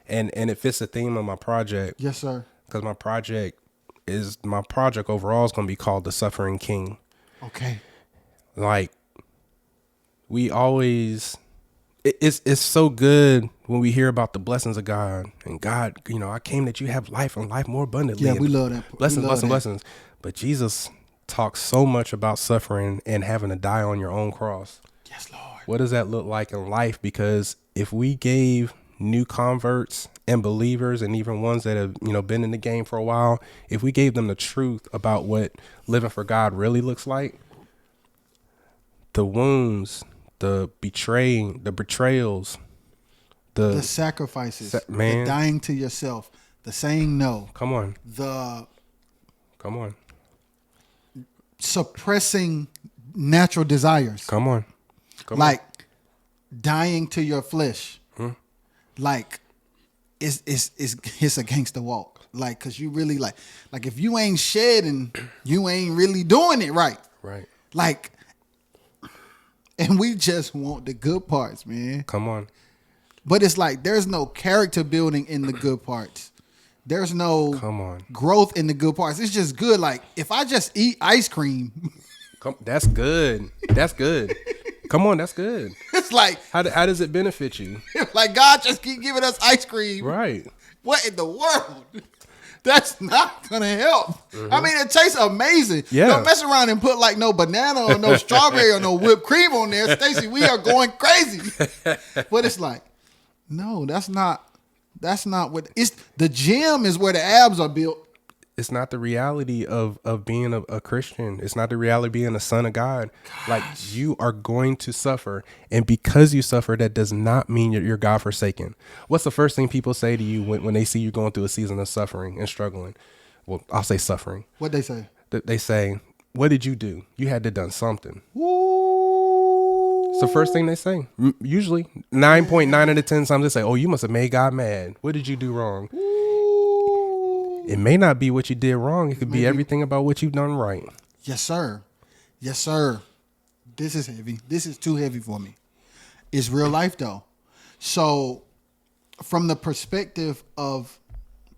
and it fits the theme of my project. Yes, sir. Because my project overall is going to be called The Suffering King. Okay. Like, we always, it's so good when we hear about the blessings of God, and God, I came that you have life and life more abundantly. Yeah, we love that. Blessings, blessings. But Jesus talks so much about suffering and having to die on your own cross. Yes, Lord. What does that look like in life? Because if we gave new converts and believers, and even ones that have, been in the game for a while, if we gave them the truth about what living for God really looks like, the wounds, the betrayals, The sacrifices, man. the dying to yourself, the saying no, Come on. the Come on. suppressing natural desires, Come on. Come like dying to your flesh, like it's against the walk, like, because you really like if you ain't shedding, you ain't really doing it right. Right. Like, and we just want the good parts, man. Come on. But it's like there's no character building in the good parts. There's no Come on. growth in the good parts. It's just good. Like, if I just eat ice cream, That's good. That's good. Come on, that's good. it's like How does it benefit you? like God just keep giving us ice cream. Right. What in the world? That's not gonna help. I mean, it tastes amazing. Yeah. Don't mess around and put like no banana or no strawberry or no whipped cream on there, Stacey. We are going crazy. But it's like, no, that's not what it's. The gym is where the abs are built. It's not the reality of being a Christian. It's not the reality of being a son of God. Like, you are going to suffer. And because you suffer, that does not mean you're God forsaken. What's the first thing people say to you when they see you going through a season of suffering and struggling? Well, I'll say suffering. What they say? They say, what did you do? You had to done something. Woo. It's the first thing they say. Usually 9.9 out of 10 times they say, oh, you must have made God mad. What did you do wrong? It may not be what you did wrong. It could be everything about what you've done right. Yes, sir. Yes, sir. This is heavy. This is too heavy for me. It's real life, though. So, from the perspective of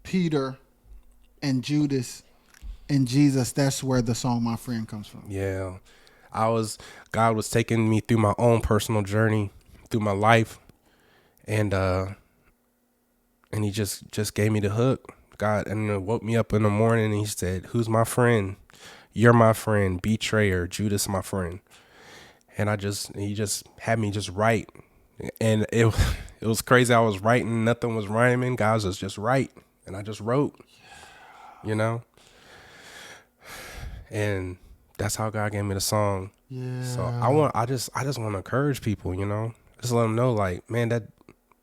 Peter and Judas and Jesus, that's where the song "My Friend" comes from. Yeah. God was taking me through my own personal journey, through my life. And he just gave me the hook. God and woke me up in the morning and he said, "Who's my friend? You're my friend, betrayer, Judas, my friend." And he just had me just write. And it was crazy. I was writing, nothing was rhyming. God was just write. And I just wrote, you know? And that's how God gave me the song. Yeah. So I just want to encourage people, you know? Just let them know, like, man, that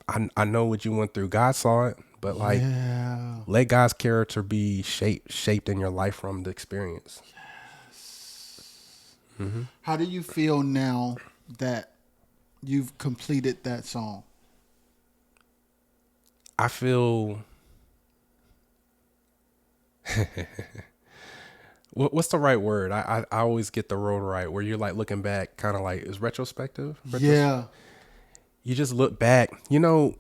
I know what you went through. God saw it, but like, let God's character be shaped in your life from the experience. Mm-hmm. How do you feel now that you've completed that song? I feel what's the right word? I always get the road right where you're like looking back, kind of like is retrospective. Yeah. You just look back. You know,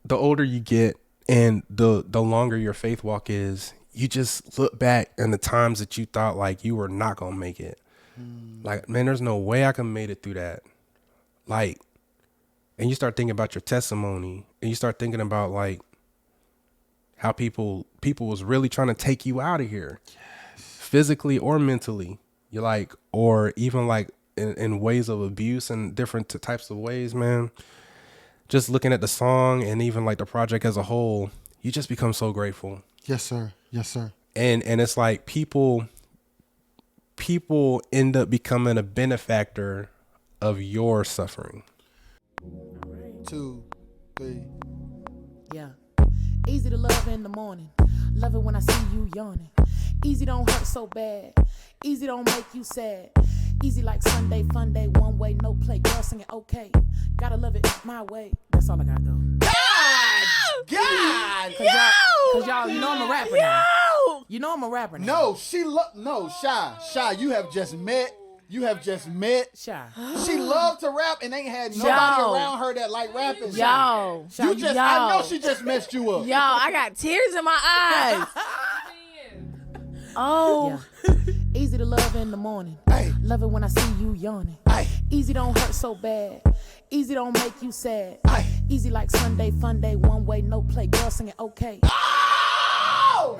the older you get and the longer your faith walk is, you just look back and the times that you thought like you were not gonna make it. Like, man, there's no way I can made it through that. Like, and you start thinking about your testimony and you start thinking about like how people was really trying to take you out of here, physically or mentally. You're like, or even like in ways of abuse and different types of ways, man. Just looking at the song and even like the project as a whole, you just become so grateful. Yes, sir. Yes, sir. And it's like people end up becoming a benefactor of your suffering. 2, 3. Yeah. Easy to love in the morning. Love it when I see you yawning. Easy don't hurt so bad. Easy don't make you sad. Easy like Sunday, fun day, one way, no play. Girl singing okay. Gotta love it my way. That's all I got though. God! Cause y'all, you know I'm a rapper now. You know I'm a rapper now. No, Shy, you have just met. Shy. She loved to rap and ain't had nobody Yo. around her that like rapping. Yo. I know she just messed you up. Yo, I got tears in my eyes. Oh. Yeah. Easy to love in the morning. Hey. Love it when I see you yawning. Hey. Easy don't hurt so bad. Easy don't make you sad. Hey. Easy like Sunday, fun day, one way, no play. Girl singing okay. Oh!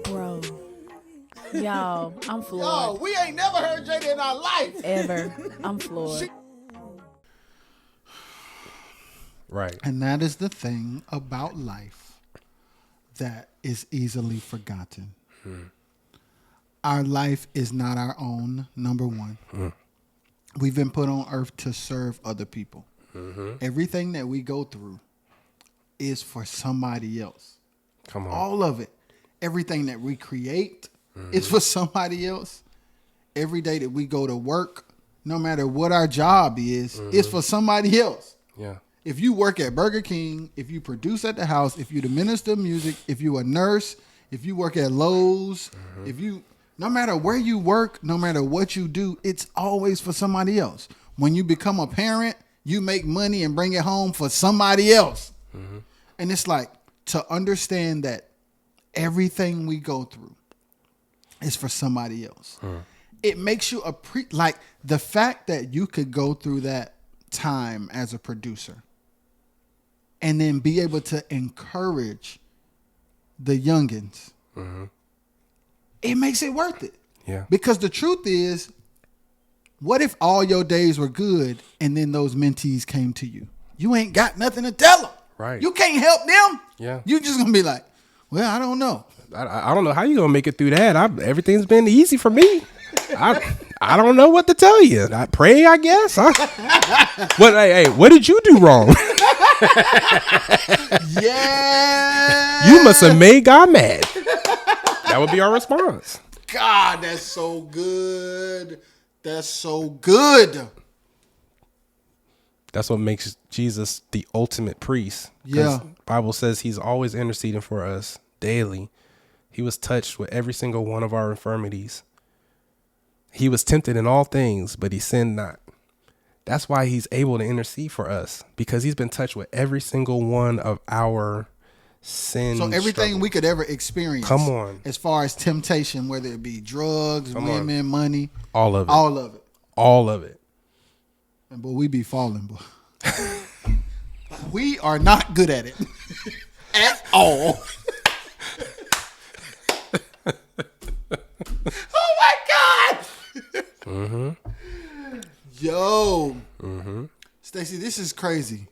Bro. Yo, I'm Yo, floored. we ain't never heard Jada in our life. Ever. I'm floored. Right. And that is the thing about life that is easily forgotten. Our life is not our own, number one. We've been put on earth to serve other people. Everything that we go through is for somebody else. Come on. All of it. Everything that we create is for somebody else. Every day that we go to work, no matter what our job is for somebody else. Yeah. If you work at Burger King, if you produce at the house, if you the minister of music, if you a nurse, if you work at Lowe's, no matter where you work, no matter what you do, it's always for somebody else. When you become a parent, you make money and bring it home for somebody else. And it's like to understand that everything we go through is for somebody else. It makes you like the fact that you could go through that time as a producer and then be able to encourage the youngins. It makes it worth it. Yeah. Because the truth is, what if all your days were good and then those mentees came to you? You ain't got nothing to tell them. Right. You can't help them. Yeah. You just gonna be like, well, I don't know. I don't know how you gonna make it through that. Everything's been easy for me. I don't know what to tell you. I pray, I guess. Hey, what did you do wrong? Yeah. You must have made God mad. That would be our response. God, that's so good. That's so good. That's what makes Jesus the ultimate priest. 'Cause Yeah. Bible says he's always interceding for us daily. He was touched with every single one of our infirmities. He was tempted in all things, but he sinned not. That's why he's able to intercede for us, because he's been touched with every single one of our sins. So everything we could ever experience. Come on. As far as temptation, whether it be drugs, Come women, on. money. All of it. All of it. All of it. And boy, we be falling, boy. We are not good at it. at all. Oh my God. Yo. Stacey, this is crazy.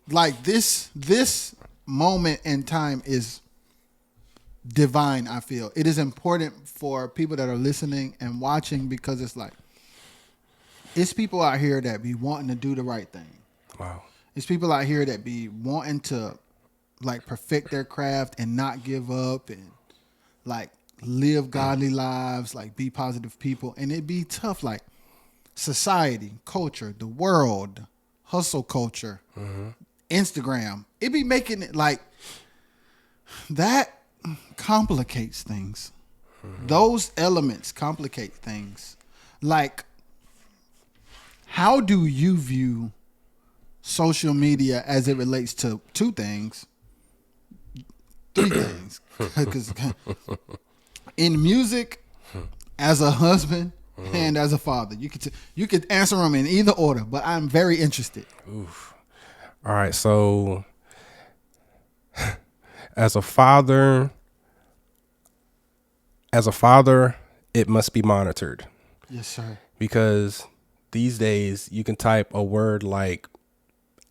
Like this moment in time is divine, I feel. It is important for people that are listening and watching because it's like it's people out here that be wanting to do the right thing. Wow. It's people out here that be wanting to like perfect their craft and not give up and like live godly lives, like be positive people. And it be tough, like society, culture, the world, hustle culture, Instagram. It be making it like that complicates things. Those elements complicate things. Like, how do you view social media as it relates to two things? Three things. 'Cause in music, as a husband and as a father, you could answer them in either order, but I'm very interested. Oof. All right, so as a father, it must be monitored. Yes, sir. Because these days you can type a word like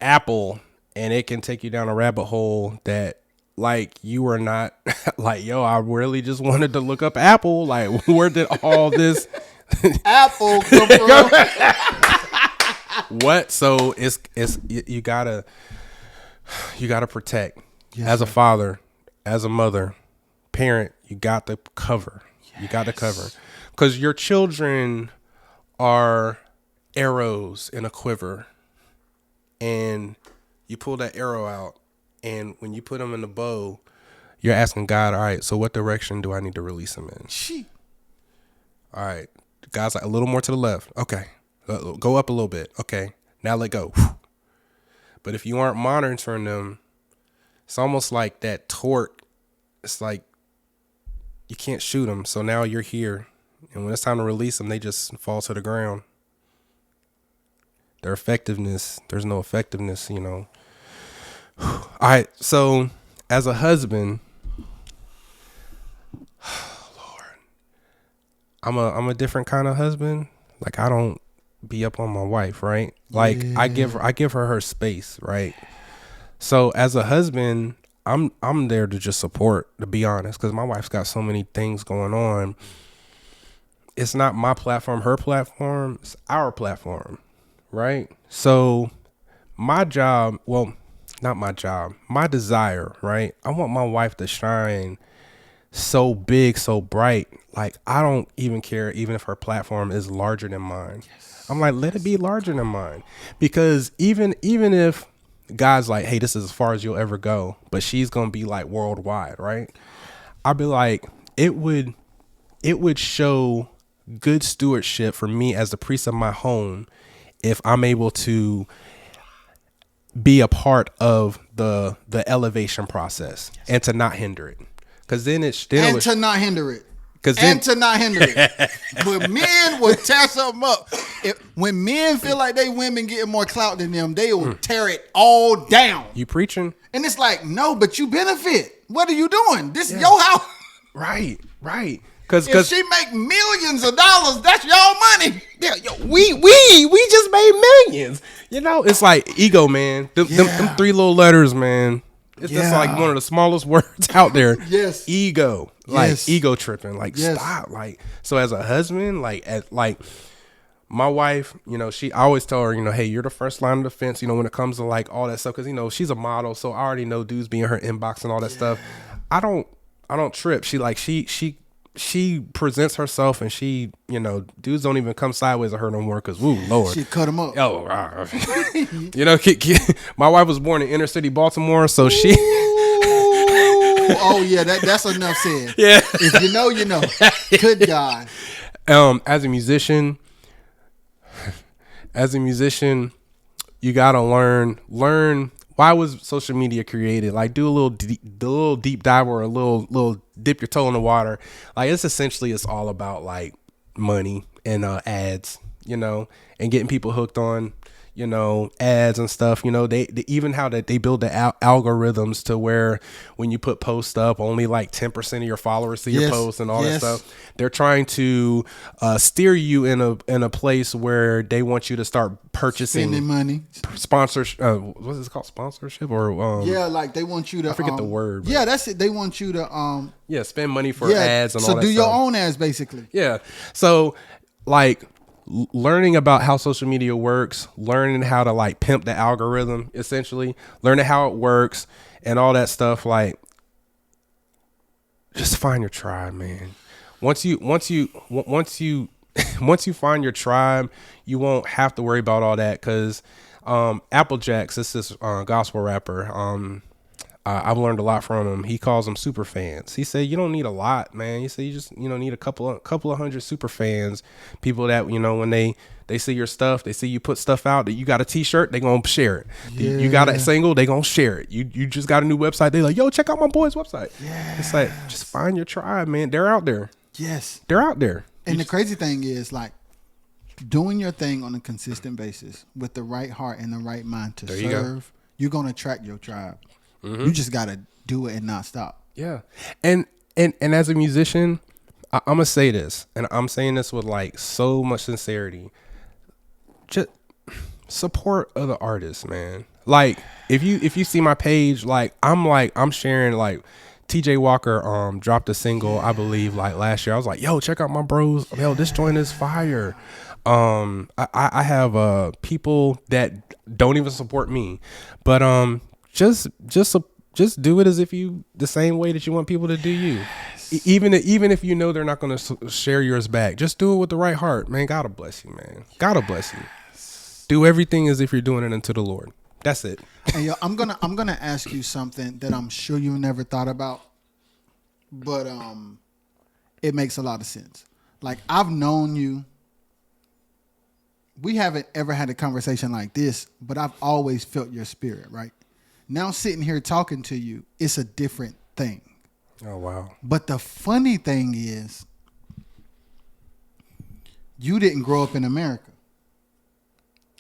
Apple and it can take you down a rabbit hole that like you were not like, yo, I really just wanted to look up Apple. Like, where did all this Apple come from? what? So it's you gotta protect. Yes, as a sir. father, as a mother, parent, you got to cover. Yes. You got to cover. Because your children are arrows in a quiver. And you pull that arrow out. And when you put them in the bow, you're asking God, all right, so what direction do I need to release them in? All right. God's like, a little more to the left. Okay. Go up a little bit. Okay. Now let go. But if you aren't monitoring them, it's almost like that torque. It's like you can't shoot them. So now you're here. And when it's time to release them, they just fall to the ground. Their effectiveness, there's no effectiveness, you know. All right. So as a husband, Lord, I'm a different kind of husband. Like, I don't be up on my wife, right? Like, Yeah. I give her space, right? So as a husband, I'm there to just support, to be honest, because my wife's got so many things going on. It's not my platform, her platform. It's our platform, right? So my job, well, not my job, my desire, right? I want my wife to shine so big, so bright. Like, I don't even care even if her platform is larger than mine. Yes. I'm like, let it be larger than mine. Because even if God's like, hey, this is as far as you'll ever go, but she's going to be like worldwide, right? I'll be like, it would show good stewardship for me as the priest of my home if I'm able to be a part of the elevation process and to not hinder it. Because then To not hinder it. But men will tear something up. When men feel like they women getting more clout than them, they will tear it all down. You preaching? And it's like, no, but you benefit. What are you doing? This is your house. Right. If she make millions of dollars, that's your money. Yeah, we just made millions. You know, it's like ego, man. Them three little letters, man. It's just like one of the smallest words out there. Yes. Ego. Like, Yes. ego tripping. Like, Yes. stop. Like, so as a husband, like my wife, you know, I always tell her, you know, hey, you're the first line of defense, you know, when it comes to like all that stuff. Cause, you know, she's a model. So I already know dudes be in her inbox and all that stuff. I don't trip. She presents herself and she, you know, dudes don't even come sideways of her no more. Cause, woo, Lord. She cut him up. Oh, you know, my wife was born in inner city Baltimore, so she. Oh yeah, that's enough said. Yeah. If you know, you know. Good God. As a musician, you gotta learn why was social media created. Like, do a little deep dive or a little dip your toe in the water. Like, it's all about like money and ads, you know, and getting people hooked on, ads and stuff. They even how that they build the algorithms to where when you put posts up, only like 10% of your followers see your posts and all that stuff. They're trying to steer you in a place where they want you to start purchasing spending money, sponsorship. What is it called? Sponsorship or like they want you to. I forget the word. Yeah, that's it. They want you to spend money for ads and all that. So do stuff. your own ads, basically. Yeah. So like learning about how social media works, learning how to like pimp the algorithm, essentially learning how it works and all that stuff. Like, just find your tribe, man. Once you find your tribe, you won't have to worry about all that. Cause Applejacks, this gospel rapper. I've learned a lot from him. He calls them super fans. He said you don't need a lot, man. He said you just need a couple of hundred super fans, people that when they see your stuff, they see you put stuff out, that you got a t-shirt, they gonna share it. Yeah. You got a single, they gonna share it. You just got a new website, they like, yo, check out my boy's website. Yes. It's like, just find your tribe, man. They're out there. Yes, they're out there. And the crazy thing is, doing your thing on a consistent basis with the right heart and the right mind to serve, you're gonna attract your tribe. Mm-hmm. You just gotta do it and not stop. Yeah, and as a musician, I'm gonna say this, and I'm saying this with like so much sincerity. Just support other artists, man. Like if you see my page, I'm sharing like TJ Walker dropped a single, I believe, like last year. I was like, yo, check out my bros. Yo, this joint is fire. I have people that don't even support me, but just do it as if you the same way that you want people to do you. Even if they're not going to share yours back, just do it with the right heart, man. God will bless you, man. God will bless you. Do everything as if you're doing it unto the Lord. That's it. And yo, I'm gonna ask you something that I'm sure you never thought about, but it makes a lot of sense. Like, I've known you. We haven't ever had a conversation like this, but I've always felt your spirit, right? Now sitting here talking to you, it's a different thing. Oh, wow. But the funny thing is, you didn't grow up in America.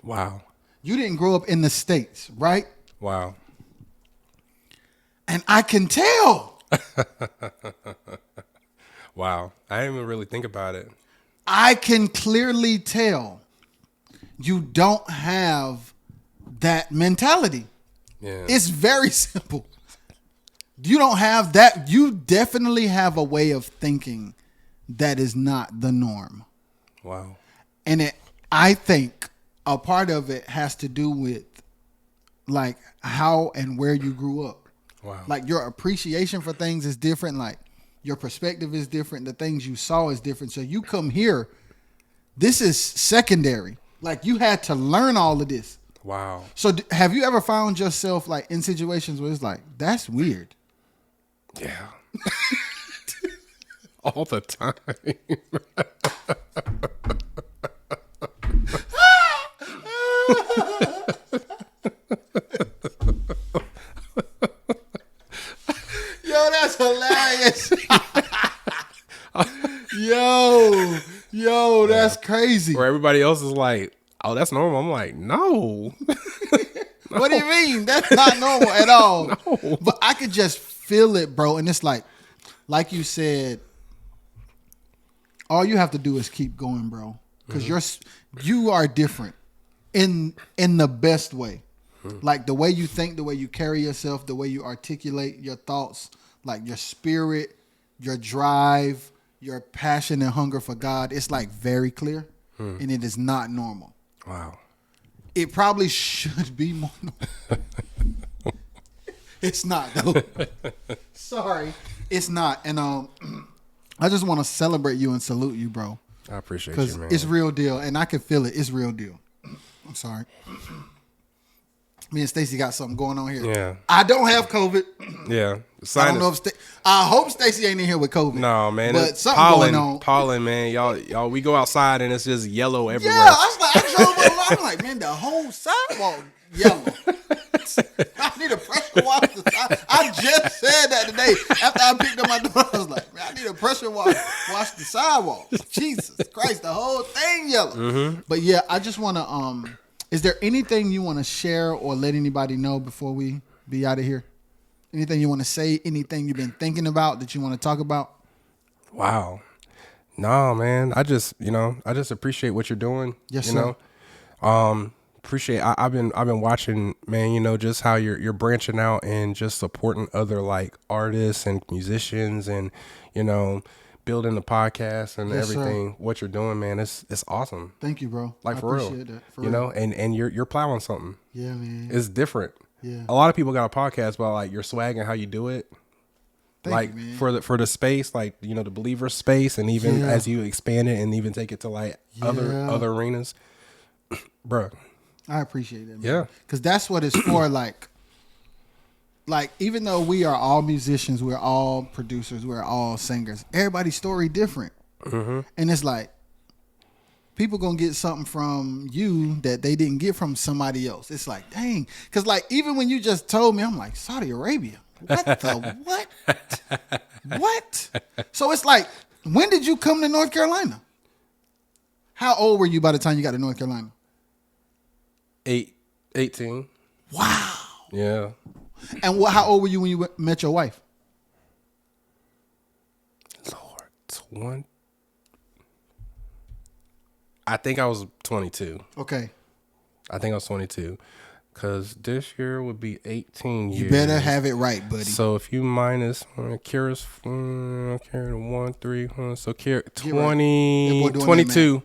Wow. You didn't grow up in the States, right? Wow. And I can tell. Wow. I didn't even really think about it. I can clearly tell you don't have that mentality. Yeah. It's very simple. You don't have that. You definitely have a way of thinking that is not the norm. Wow. And I think a part of it has to do with like how and where you grew up. Wow. Like your appreciation for things is different. Like your perspective is different. The things you saw is different. So you come here, this is secondary. Like you had to learn all of this. Wow. So have you ever found yourself like in situations where it's like, that's weird? Yeah. All the time. Yo, that's hilarious. Yo, that's crazy. Where everybody else is like, oh, that's normal. I'm like, no. What do you mean? That's not normal at all. No. But I could just feel it, bro. And it's like you said, all you have to do is keep going, bro. Because you are different in the best way. Like the way you think, the way you carry yourself, the way you articulate your thoughts, like your spirit, your drive, your passion and hunger for God. It's like very clear, and it is not normal. Wow. It probably should be more normal. It's not, though. Sorry. It's not. And I just want to celebrate you and salute you, bro. I appreciate you, man. Because it's real deal, and I can feel it. It's real deal. I'm sorry. Me and Stacey got something going on here. Yeah. I don't have COVID. Yeah. I don't know if I hope Stacey ain't in here with COVID. No, man. But something going on. Pollen, man. Y'all, we go outside and it's just yellow everywhere. Yeah, I was like, man, the whole sidewalk yellow. I need a pressure wash. I just said that today. After I picked up my door, I was like, man, I need a pressure wash the sidewalk. Jesus Christ, the whole thing yellow. Mm-hmm. But yeah, I just want to Is there anything you want to share or let anybody know before we be out of here? Anything you want to say? Anything you've been thinking about that you want to talk about? Wow. No, man. I just appreciate what you're doing. Yes, you sir. know. Appreciate. I've been watching, man. Just how you're branching out and just supporting other like artists and musicians, and building the podcast and Yes, sir. everything. What you're doing, man, it's awesome. Thank you, bro. Like I for real, appreciate that. For real. and you're plowing something. Yeah, man. It's different. Yeah. A lot of people got a podcast, but like your swag and how you do it. Thank Like you, man. for the space, like the believer space, and even Yeah. as you expand it and even take it to like other Yeah. arenas, bro. I appreciate it, man. Yeah. Because that's what it's for. Like, even though we are all musicians, we're all producers, we're all singers, everybody's story different. Mm-hmm. And it's like, people going to get something from you that they didn't get from somebody else. It's like, dang. Because, like, even when you just told me, I'm like, Saudi Arabia. What the what? What? So it's like, when did you come to North Carolina? How old were you by the time you got to North Carolina? 18. Wow. Yeah. And how old were you when you met your wife? Lord, I think I was 22. Okay. I think I was 22. Because this year would be 18 years. You better have it right, buddy. So if you minus Kira's, Kira 1, 3, so Kira, Get right. 20, That boy doing 22.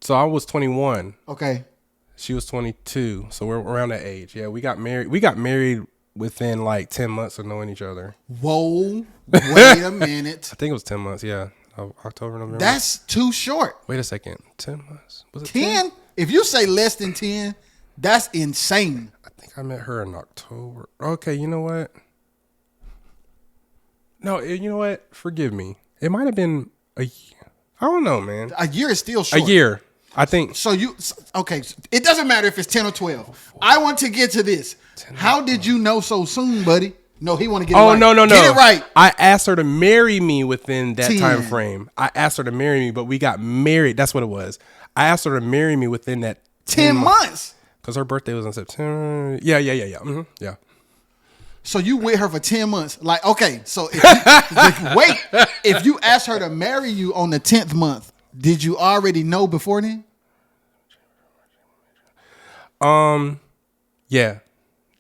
So I was 21. Okay. She was 22. So we're around that age. Yeah, we got married. We got married within like 10 months of knowing each other. Whoa. Wait a minute. I think it was 10 months. Yeah. October, November. That's too short. Wait a second. 10 months? Was it 10? If you say less than 10, that's insane. I think I met her in October. Okay, you know what? No, you know what? Forgive me. It might have been a year. I don't know, man. A year is still A short. year. I think. So okay, it doesn't matter if it's 10 or 12. I want to get to this. How did you know so soon, buddy? No, he want to get it right. No. Get it right. I asked her to marry me within that 10. time frame. I asked her to marry me, but we got married. That's what it was. I asked her to marry me within that 10 months. Because her birthday was in September. Yeah. Mm-hmm. Yeah. So you with her for 10 months. Like, okay, so if you asked her to marry you on the 10th month, did you already know before then? Yeah.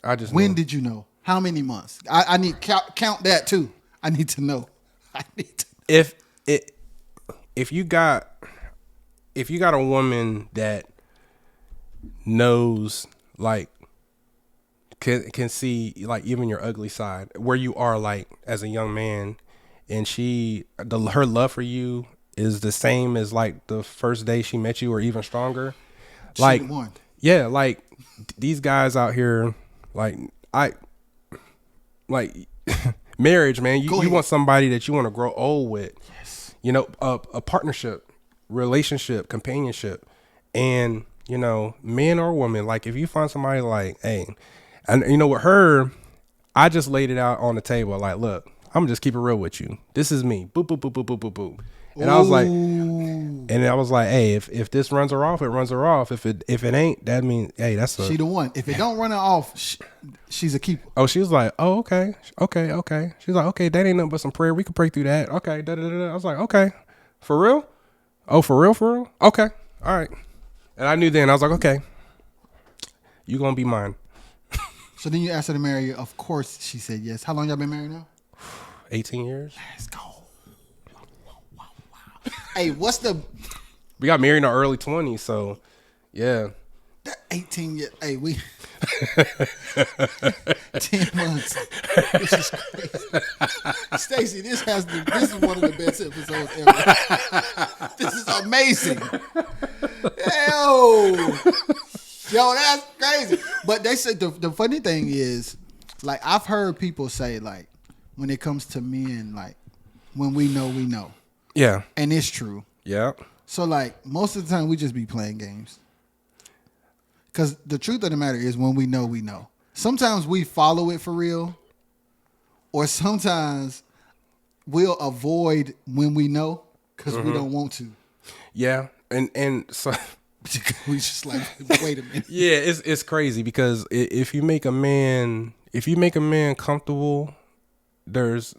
I just When knew. did you know? How many months? I need count that too. I need to know. If you got a woman that knows, like, can see like even your ugly side, where you are like as a young man, and her love for you is the same as like the first day she met you, or even stronger. Like, the one. yeah, like these guys out here, like marriage, man. You want somebody that you want to grow old with. Yes. A partnership, relationship, companionship, and man or woman. Like if you find somebody like, hey, and with her, I just laid it out on the table. Like, look, I'm gonna just keep it real with you. This is me. Boop boop boop boop boop boop boop. And I was like, hey, if this runs her off, it runs her off. If it ain't, that means, hey, that's She the one. If it don't run her off, she's a keeper. Oh, she was like, oh, okay. She's like, okay, that ain't nothing but some prayer. We could pray through that. Okay, I was like, okay, for real? Oh, for real? Okay, all right. And I knew then. I was like, okay, you gonna be mine. So then you asked her to marry you. Of course, she said yes. How long y'all been married now? 18 years. Let's go. Wow. Hey, what's the... We got married in our early 20s, so yeah. That 18 years... Hey, we... 10 months. This is crazy. Stacey, this is one of the best episodes ever. This is amazing. Yo, that's crazy. But they said the funny thing is, like, I've heard people say, like, when it comes to men, like, when we know, we know. Yeah. And it's true. Yeah. So, like, most of the time we just be playing games. Because the truth of the matter is, when we know, we know. Sometimes we follow it for real, or sometimes we'll avoid when we know because we don't want to. Yeah. And so We just like, wait a minute. Yeah, it's crazy because if you make a man comfortable, there's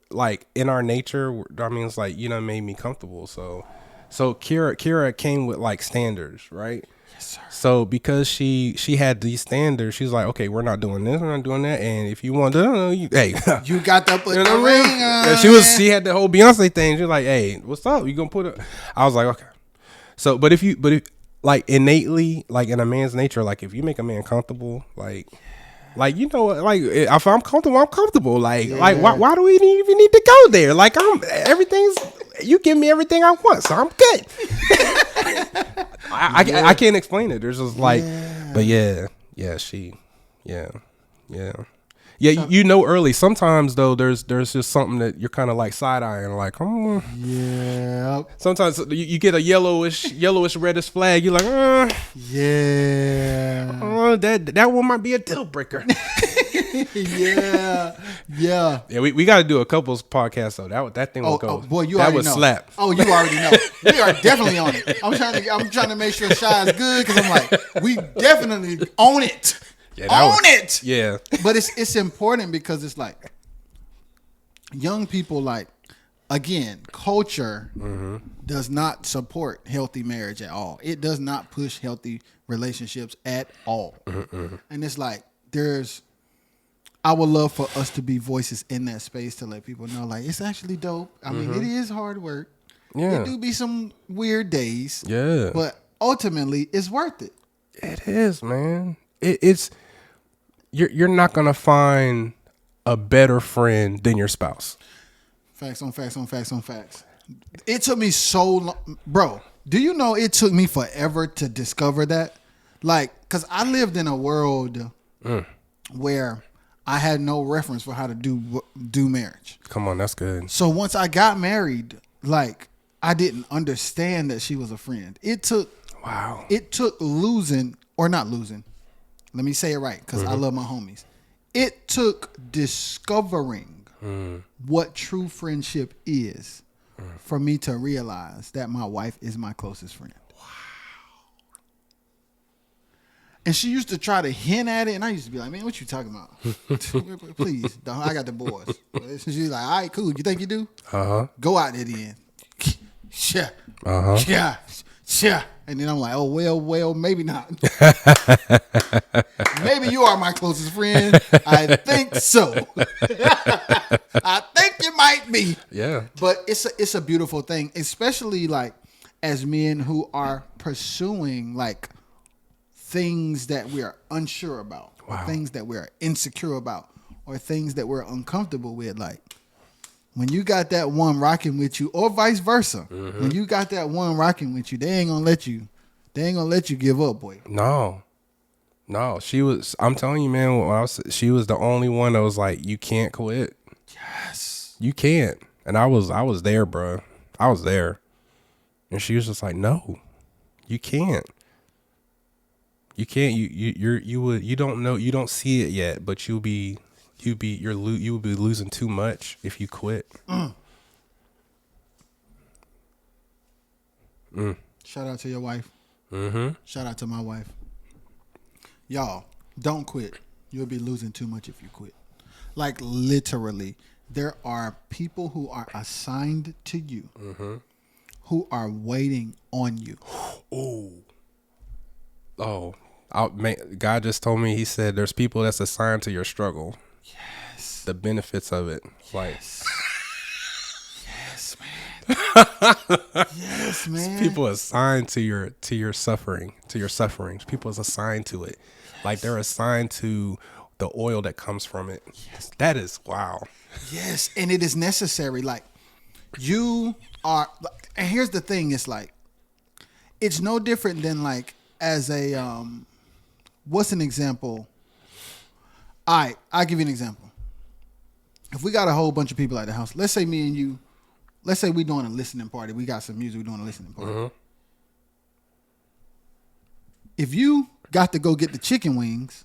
like in our nature. I mean, it's like made me comfortable. So Kira came with like standards, right? Yes, sir. So because she had these standards, she's like, okay, we're not doing this, we're not doing that, and if you want to, hey, You got to put the what I mean? ring on. Yeah, she had the whole Beyonce thing. She's like, hey, what's up? You gonna put it? I was like, okay. So, but if like innately, like in a man's nature, like if you make a man comfortable, like if I'm comfortable, I'm comfortable. Like why do we even need to go there? Like you give me everything I want, so I'm good. I can't explain it. There's just like, but yeah, early. Sometimes though, there's just something that you're kind of like side eyeing, like, oh, Yeah. Sometimes you get a yellowish reddish flag. You're like, Yeah. that one might be a deal breaker. Yeah. Yeah, we got to do a couples podcast though. That thing will go. Oh, boy, you that already would know. slap. Oh, you already know. We are definitely on it. I'm trying to make sure Shy is good because I'm like, we definitely own it. Yeah, own it. Yeah. But it's important because it's like young people, like, again, culture does not support healthy marriage at all. It does not push healthy relationships at all. And it's like I would love for us to be voices in that space to let people know, like, it's actually dope. I mean, it is hard work. Yeah. It do be some weird days. Yeah. But ultimately, it's worth it. It is, man. It's you're not gonna find a better friend than your spouse. Facts on facts on facts on facts. It took me so long. Bro, do you know it took me forever to discover that? Like, because I lived in a world where I had no reference for how to do marriage. Come on, that's good. So once I got married, like, I didn't understand that she was a friend. It took losing, or not losing. Let me say it right, because I love my homies. It took discovering what true friendship is for me to realize that my wife is my closest friend. Wow. And she used to try to hint at it, and I used to be like, man, what you talking about? Please, dog, I got the boys. She's like, all right, cool. You think you do? Go out there then. Yeah. And then I'm like, oh, well, maybe not. Maybe you are my closest friend. I think so. I think you might be. Yeah. But it's a beautiful thing, especially like as men who are pursuing like things that we are unsure about, or things that we're insecure about, or things that we're uncomfortable with. Like, when you got that one rocking with you, or vice versa, when you got that one rocking with you, they ain't gonna let you give up, boy. No, she was. I'm telling you, man. She was the only one that was like, you can't quit. Yes, You can't. And I was there, bro. I was there, and she was just like, no, you can't. You can't. You don't know. You don't see it yet, but you will be losing too much if you quit. Shout out to your wife. Shout out to my wife. Y'all, don't quit. You'll be losing too much if you quit. Like, literally, there are people who are assigned to you who are waiting on you. God just told me, he said there's people that's assigned to your struggle. Yes. The benefits of it. Like, Yes, man. Yes, man. people assigned to your suffering, to your sufferings. People is assigned to it. Like, they're assigned to the oil that comes from it. Yes. That is wow. Yes, and it is necessary. Like, you are, and here's the thing, it's like, it's no different than like, as a what's an example? I'll give you an example. If we got a whole bunch of people at the house, let's say me and you, let's say we doing a listening party. We got some music, we doing a listening party. If you got to go get the chicken wings,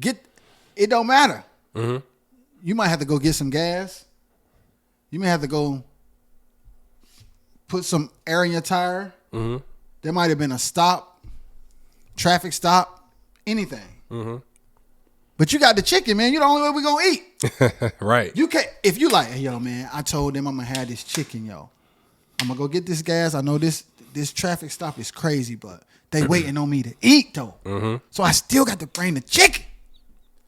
it don't matter. You might have to go get some gas. You may have to go put some air in your tire. There might have been a stop, traffic stop, anything. Mm-hmm. But you got the chicken, man. You the only way we gonna eat. Right. You can't. If you like, hey, yo, man, I told them I'm gonna have this chicken, yo. I'm gonna go get this gas. I know this traffic stop is crazy, but they waiting on me to eat though. Mm-hmm. So I still got to bring the chicken.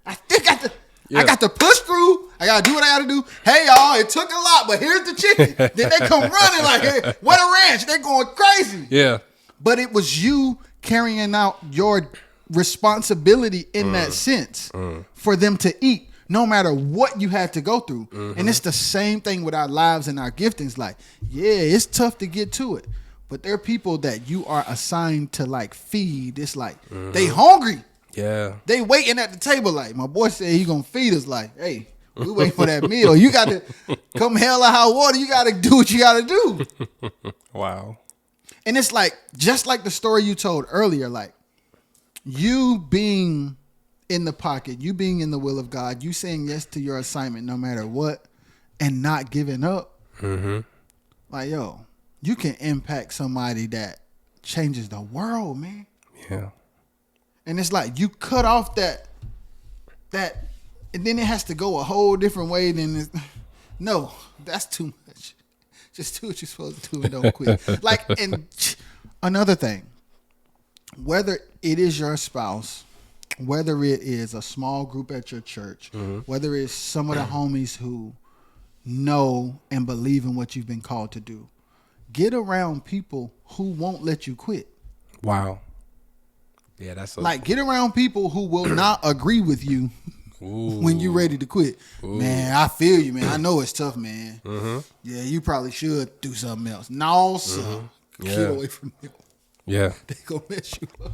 I still got to. Yeah. I got to push through. I got to do what I got to do. Hey, y'all, it took a lot, but here's the chicken. Then they come running like, hey, what a ranch. They're going crazy. Yeah. But it was you carrying out your responsibility in that sense for them to eat, no matter what you had to go through. Mm-hmm. And it's the same thing with our lives and our giftings. Like, yeah, it's tough to get to it. But there are people that you are assigned to like feed. It's like they hungry. Yeah. They waiting at the table like, my boy said he gonna feed us. Like, hey, we waiting for that meal. You got to come hell or high water. You got to do what you got to do. Wow. And it's like, just like the story you told earlier, like you being in the pocket, you being in the will of God, you saying yes to your assignment no matter what and not giving up. Mm-hmm. Like, yo, you can impact somebody that changes the world, man. Yeah. And it's like you cut off that, and then it has to go a whole different way. No, that's too much. Just do what you're supposed to do and don't quit. Like, and another thing, whether it is your spouse, whether it is a small group at your church, whether it's some of the homies who know and believe in what you've been called to do, get around people who won't let you quit. Wow. Yeah, that's like get around people who will not agree with you when you're ready to quit. Ooh. Man, I feel you, man. I know it's tough, man. Mm-hmm. Yeah, you probably should do something else. No, sir. Get away from them. Yeah. They gonna mess you up.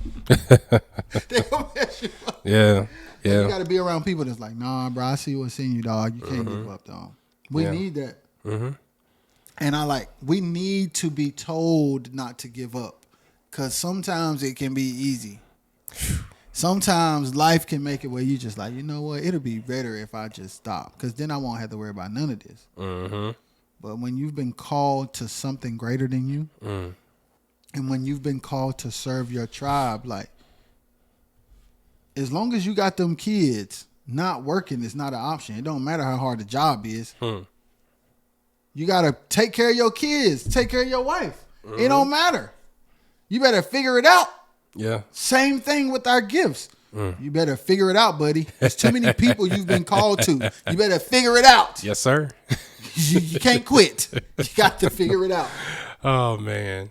They gonna mess you up. Yeah. Yeah. You gotta be around people that's like, nah, bro, I see what's in you, dog. You can't give up, dog. We need that. Mm-hmm. And we need to be told not to give up. Cause sometimes it can be easy. Sometimes life can make it where you just like, you know what? It'll be better if I just stop, because then I won't have to worry about none of this. Mm-hmm. But when you've been called to something greater than you, and when you've been called to serve your tribe, like, as long as you got them kids, not working is not an option. It don't matter how hard the job is. You got to take care of your kids, take care of your wife. It don't matter. You better figure it out. Yeah. Same thing with our gifts. You better figure it out, buddy. There's too many people you've been called to. You better figure it out. Yes, sir. You can't quit. You got to figure it out. Oh, man.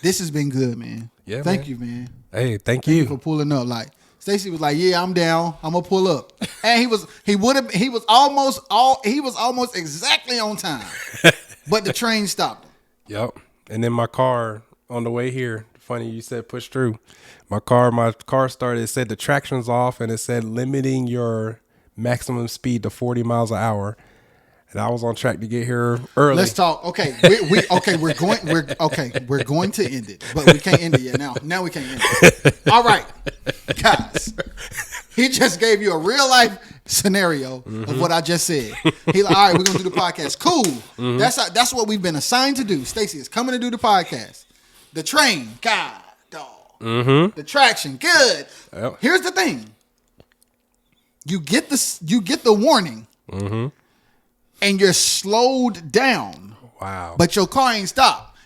This has been good, man. Yeah. Thank you, man. Hey, thank you for pulling up. Like, Stacey was like, "Yeah, I'm down. I'm gonna pull up," and he was almost exactly on time, but the train stopped him. Yep. And then my car on the way here. Funny you said push through. My car started. It said the traction's off, and it said limiting your maximum speed to 40 miles an hour. And I was on track to get here early. Let's talk. Okay, we're going to end it, but we can't end it yet. Now we can't end it. All right, guys. He just gave you a real life scenario of what I just said. He like, all right, we're gonna do the podcast. Cool. That's what we've been assigned to do. Stacey is coming to do the podcast. The train, God, dog. The traction, good. Yep. Here's the thing. You get the warning. And you're slowed down. Wow. But your car ain't stopped.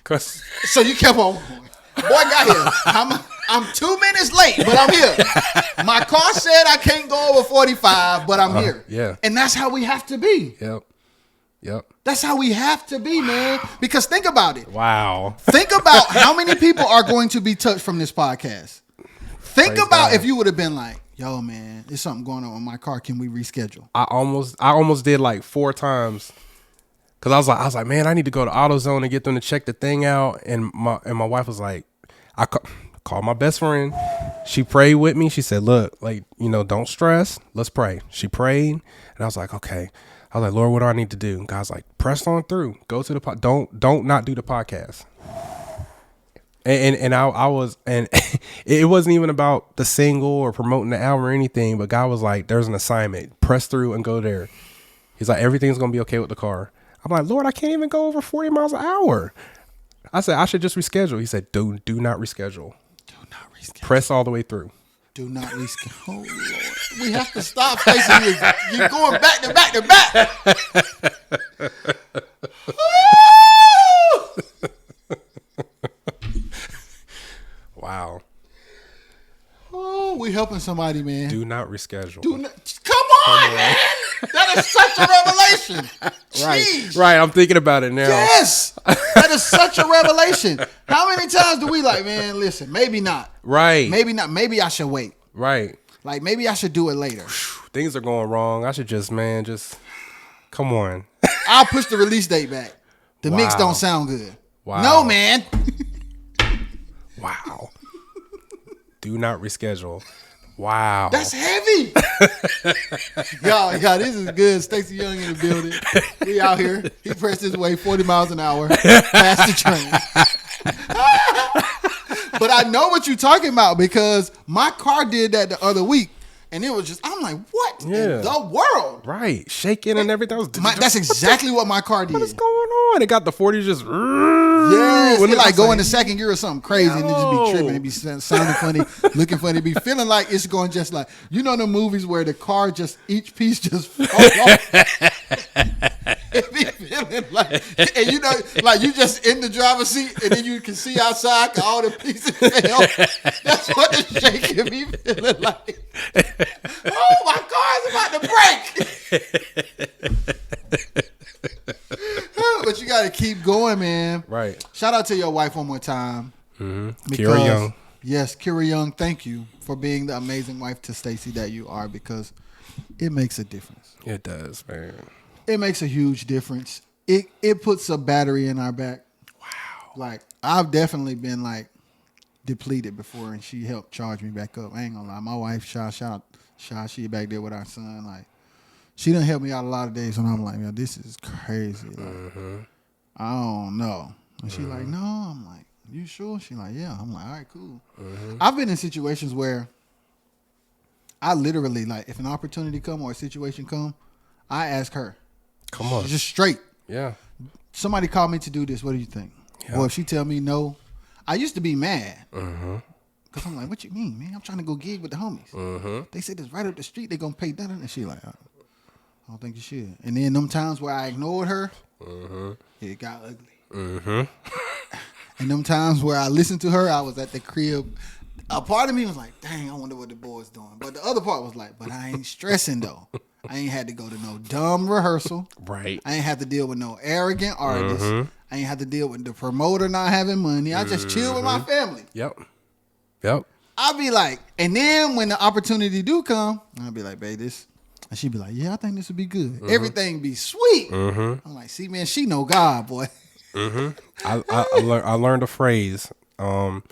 So you kept on going. Boy got here. I'm 2 minutes late, but I'm here. My car said I can't go over 45, but I'm here. Yeah. And that's how we have to be. Yep. That's how we have to be, man. Because think about it. Wow. Think about how many people are going to be touched from this podcast. Think Praise about God. if you would have been like, yo, man, there's something going on with my car. Can we reschedule? I almost did like 4 times. Cause I was like, man, I need to go to AutoZone and get them to check the thing out. And my wife was like, I called my best friend. She prayed with me. She said, look, like, don't stress. Let's pray. She prayed. And I was like, okay. I was like, Lord, what do I need to do? And God's like, press on through. Go to the don't not do the podcast. And I was, and it wasn't even about the single or promoting the album or anything, but God was like, there's an assignment. Press through and go there. He's like, everything's going to be okay with the car. I'm like, Lord, I can't even go over 40 miles an hour. I said, I should just reschedule. He said, do not reschedule. Do not reschedule. Press all the way through. Do not reschedule. Oh, Lord. We have to stop, Stacey. You're going back to back to back. Wow. Oh, we helping somebody, man. Do not reschedule. Come on, man. That is such a revelation. Jeez. Right. I'm thinking about it now. Yes. That is such a revelation. How many times do we like, man, listen, maybe not. Right. Maybe not. Maybe I should wait. Right. Like, maybe I should do it later. Things are going wrong. I should just come on. I'll push the release date back. The mix Wow. don't sound good. Wow. No, man. Wow. Do not reschedule. Wow. That's heavy. y'all, this is good. Stacey Young in the building. We out here. He pressed his way 40 miles an hour past the train. But I know what you're talking about because my car did that the other week. And it was just, I'm like, what in the world? Right. Shaking and everything. That's exactly what my car did. What is going on? It got the 40 just. Yes, when it like go like, into second gear or something crazy and it just be tripping. It be sounding funny, looking funny. It be feeling like it's going just like, you know the movies where the car just, each piece just falls off. It be feeling like, and you know, like you just in the driver's seat and then you can see outside all the pieces fell. That's what the shaking be feeling like. Oh, my car's about to break. But you got to keep going, man. Right. Shout out to your wife one more time. Mm-hmm. Kira Young. Yes, Kira Young, thank you for being the amazing wife to Stacey that you are because it makes a difference. It does, man. It makes a huge difference. It puts a battery in our back. Wow. Like, I've definitely been, like, depleted before, and she helped charge me back up. I ain't gonna lie. My wife, Sha, she back there with our son, like, she done helped me out a lot of days when I'm like, yo, this is crazy. Like, I don't know. And she like, no. I'm like, you sure? She like, yeah. I'm like, all right, cool. I've been in situations where I literally, like, if an opportunity come or a situation come, I ask her. Come on. Just straight. Yeah. Somebody called me to do this. What do you think? Yeah. Well, if she tell me no, I used to be mad. Because I'm like, what you mean, man? I'm trying to go gig with the homies. They said it's right up the street. They going to pay that. And she like, I don't think you should. And then them times where I ignored her, it got ugly. And them times where I listened to her, I was at the crib. A part of me was like, dang, I wonder what the boy's doing. But the other part was like, but I ain't stressing though. I ain't had to go to no dumb rehearsal. Right. I ain't had to deal with no arrogant artist. I ain't had to deal with the promoter not having money. I just chill with my family. Yep. I'll be like, and then when the opportunity do come, I'll be like, babe, this. And she'd be like, yeah, I think this would be good. Everything be sweet. I'm like, see, man, she know God, boy. I learned a phrase. God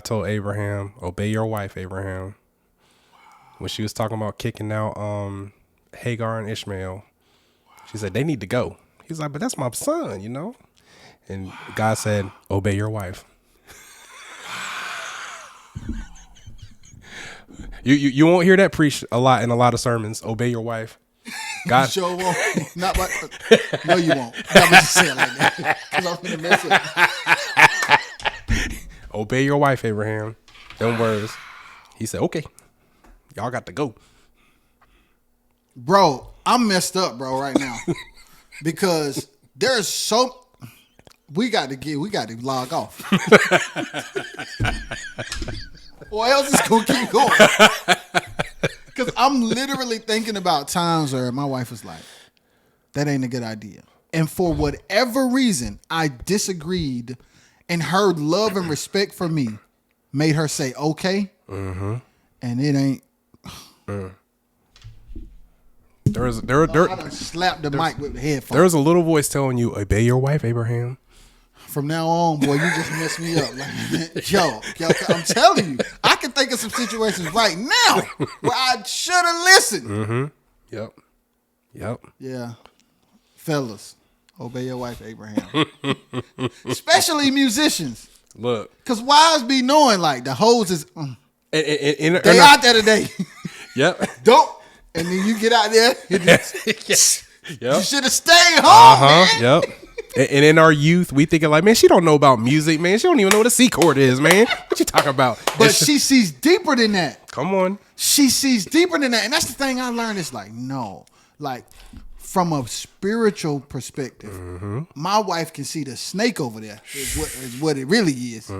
told Abraham, obey your wife, Abraham. When she was talking about kicking out Hagar and Ishmael, she said, they need to go. He was like, but that's my son, you know? And God said, obey your wife. You won't hear that preached a lot in a lot of sermons. Obey your wife. God Sure won't. Not like, no, you won't. I'm just saying like that. 'Cause I'm gonna mess it. obey your wife, Abraham. Them words. He said, okay, y'all got to go. Bro, I'm messed up, bro, right now. Because there's so we got to log off. Or else it's gonna keep going. Because I'm literally thinking about times where my wife was like, that ain't a good idea. And for whatever reason, I disagreed, and her love and respect for me made her say, okay. And it ain't. I done slapped the mic with the headphones. There's a little voice telling you, obey your wife, Abraham. From now on, boy, you just messed me up. Like, yo, I'm telling you, I can think of some situations right now where I should have listened. Yep. Yeah. Fellas, obey your wife, Abraham. Especially musicians. Look. Because wives be knowing, like, the hoes is, They out there today. Yep. Don't. And then you get out there. You should have stayed home, man. Yep. And in our youth, we thinking like, man, she don't know about music, man. She don't even know what a C chord is, man. What you talking about? But she sees deeper than that. Come on. She sees deeper than that. And that's the thing I learned. It's like, no. Like, from a spiritual perspective, my wife can see the snake over there is what it really is.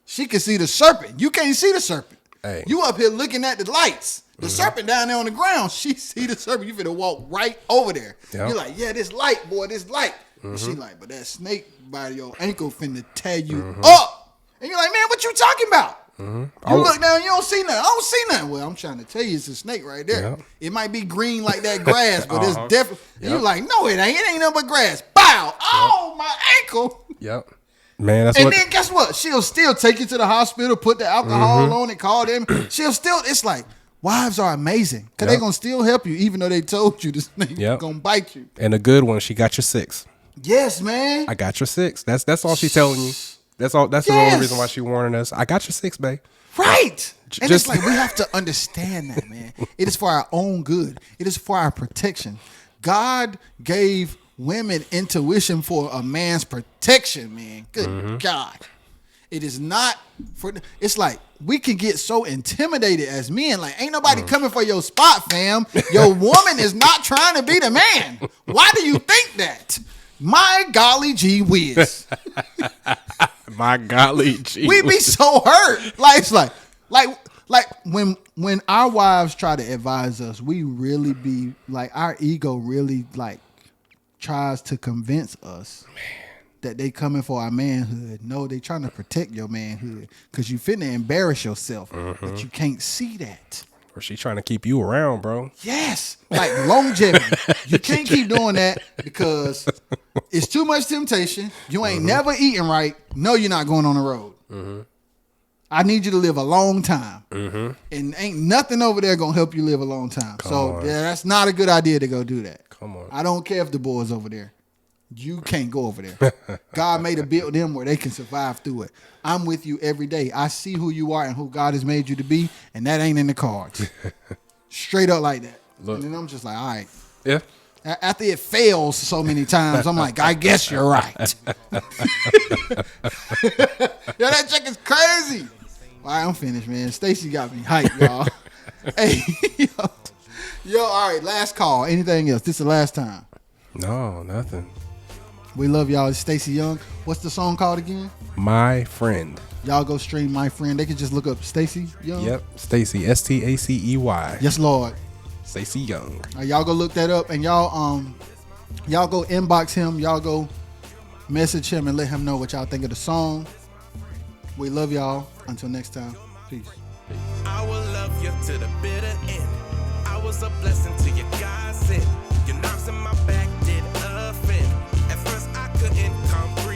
She can see the serpent. You can't see the serpent. Hey. You up here looking at the lights. The serpent down there on the ground. She see the serpent. You finna walk right over there. Yep. You're like, yeah, this light, boy, this light. And she like, but that snake by your ankle finna tear you up. And you're like, man, what you talking about? You look down, you don't see nothing. I don't see nothing. Well, I'm trying to tell you, it's a snake right there. Yep. It might be green like that grass, but it's definitely. Yep. You're like, no, it ain't. It ain't nothing but grass. Bow. Oh, my ankle. Yep. Man, that's And what. then guess what? She'll still take you to the hospital, put the alcohol on it, call them. She'll still. It's like wives are amazing because they're gonna still help you, even though they told you the snake gonna bite you. And a good one, she got your 6. Yes, man. I got your 6. That's all she's telling you. That's all. That's the only reason why she warning us. I got your 6, babe. Right. And Just- it's like we have to understand that, man. It is for our own good. It is for our protection. God gave women intuition for a man's protection, man. Good God. It is not for. It's like we can get so intimidated as men. Like, ain't nobody coming for your spot, fam. Your woman is not trying to be the man. Why do you think that? My golly gee whiz. My golly gee. We be so hurt. Like it's like when our wives try to advise us, we really be like our ego really like tries to convince us that they coming for our manhood. No, they trying to protect your manhood because you finna embarrass yourself, but you can't see that. Or she trying to keep you around, bro. Yes, like longevity. You can't keep doing that because it's too much temptation. You ain't never eating right. No, you're not going on the road. I need you to live a long time. And ain't nothing over there going to help you live a long time. That's not a good idea to go do that. Come on. I don't care if the boys over there. You can't go over there. God made a build them where they can survive through it. I'm with you every day. I see who you are and who God has made you to be, and that ain't in the cards. Straight up like that. Look. And then I'm just like, all right. Yeah. After it fails so many times, I'm like, I guess you're right. Yo, that chick is crazy. All right, I'm finished, man. Stacey got me hyped, y'all. Hey, yo, all right, last call. Anything else? This is the last time. No, nothing. We love y'all. It's Stacey Young. What's the song called again? My friend. Y'all go stream My Friend. They can just look up Stacey Young. Yep. Stacey. Stacey. Yes, Lord. Stacey Young. Y'all go look that up and y'all go inbox him. Y'all go message him and let him know what y'all think of the song. We love y'all. Until next time. Peace. I will love you to the bitter end. I was a blessing to your God sent. Your knocks in my back did offend. At first I couldn't comprehend.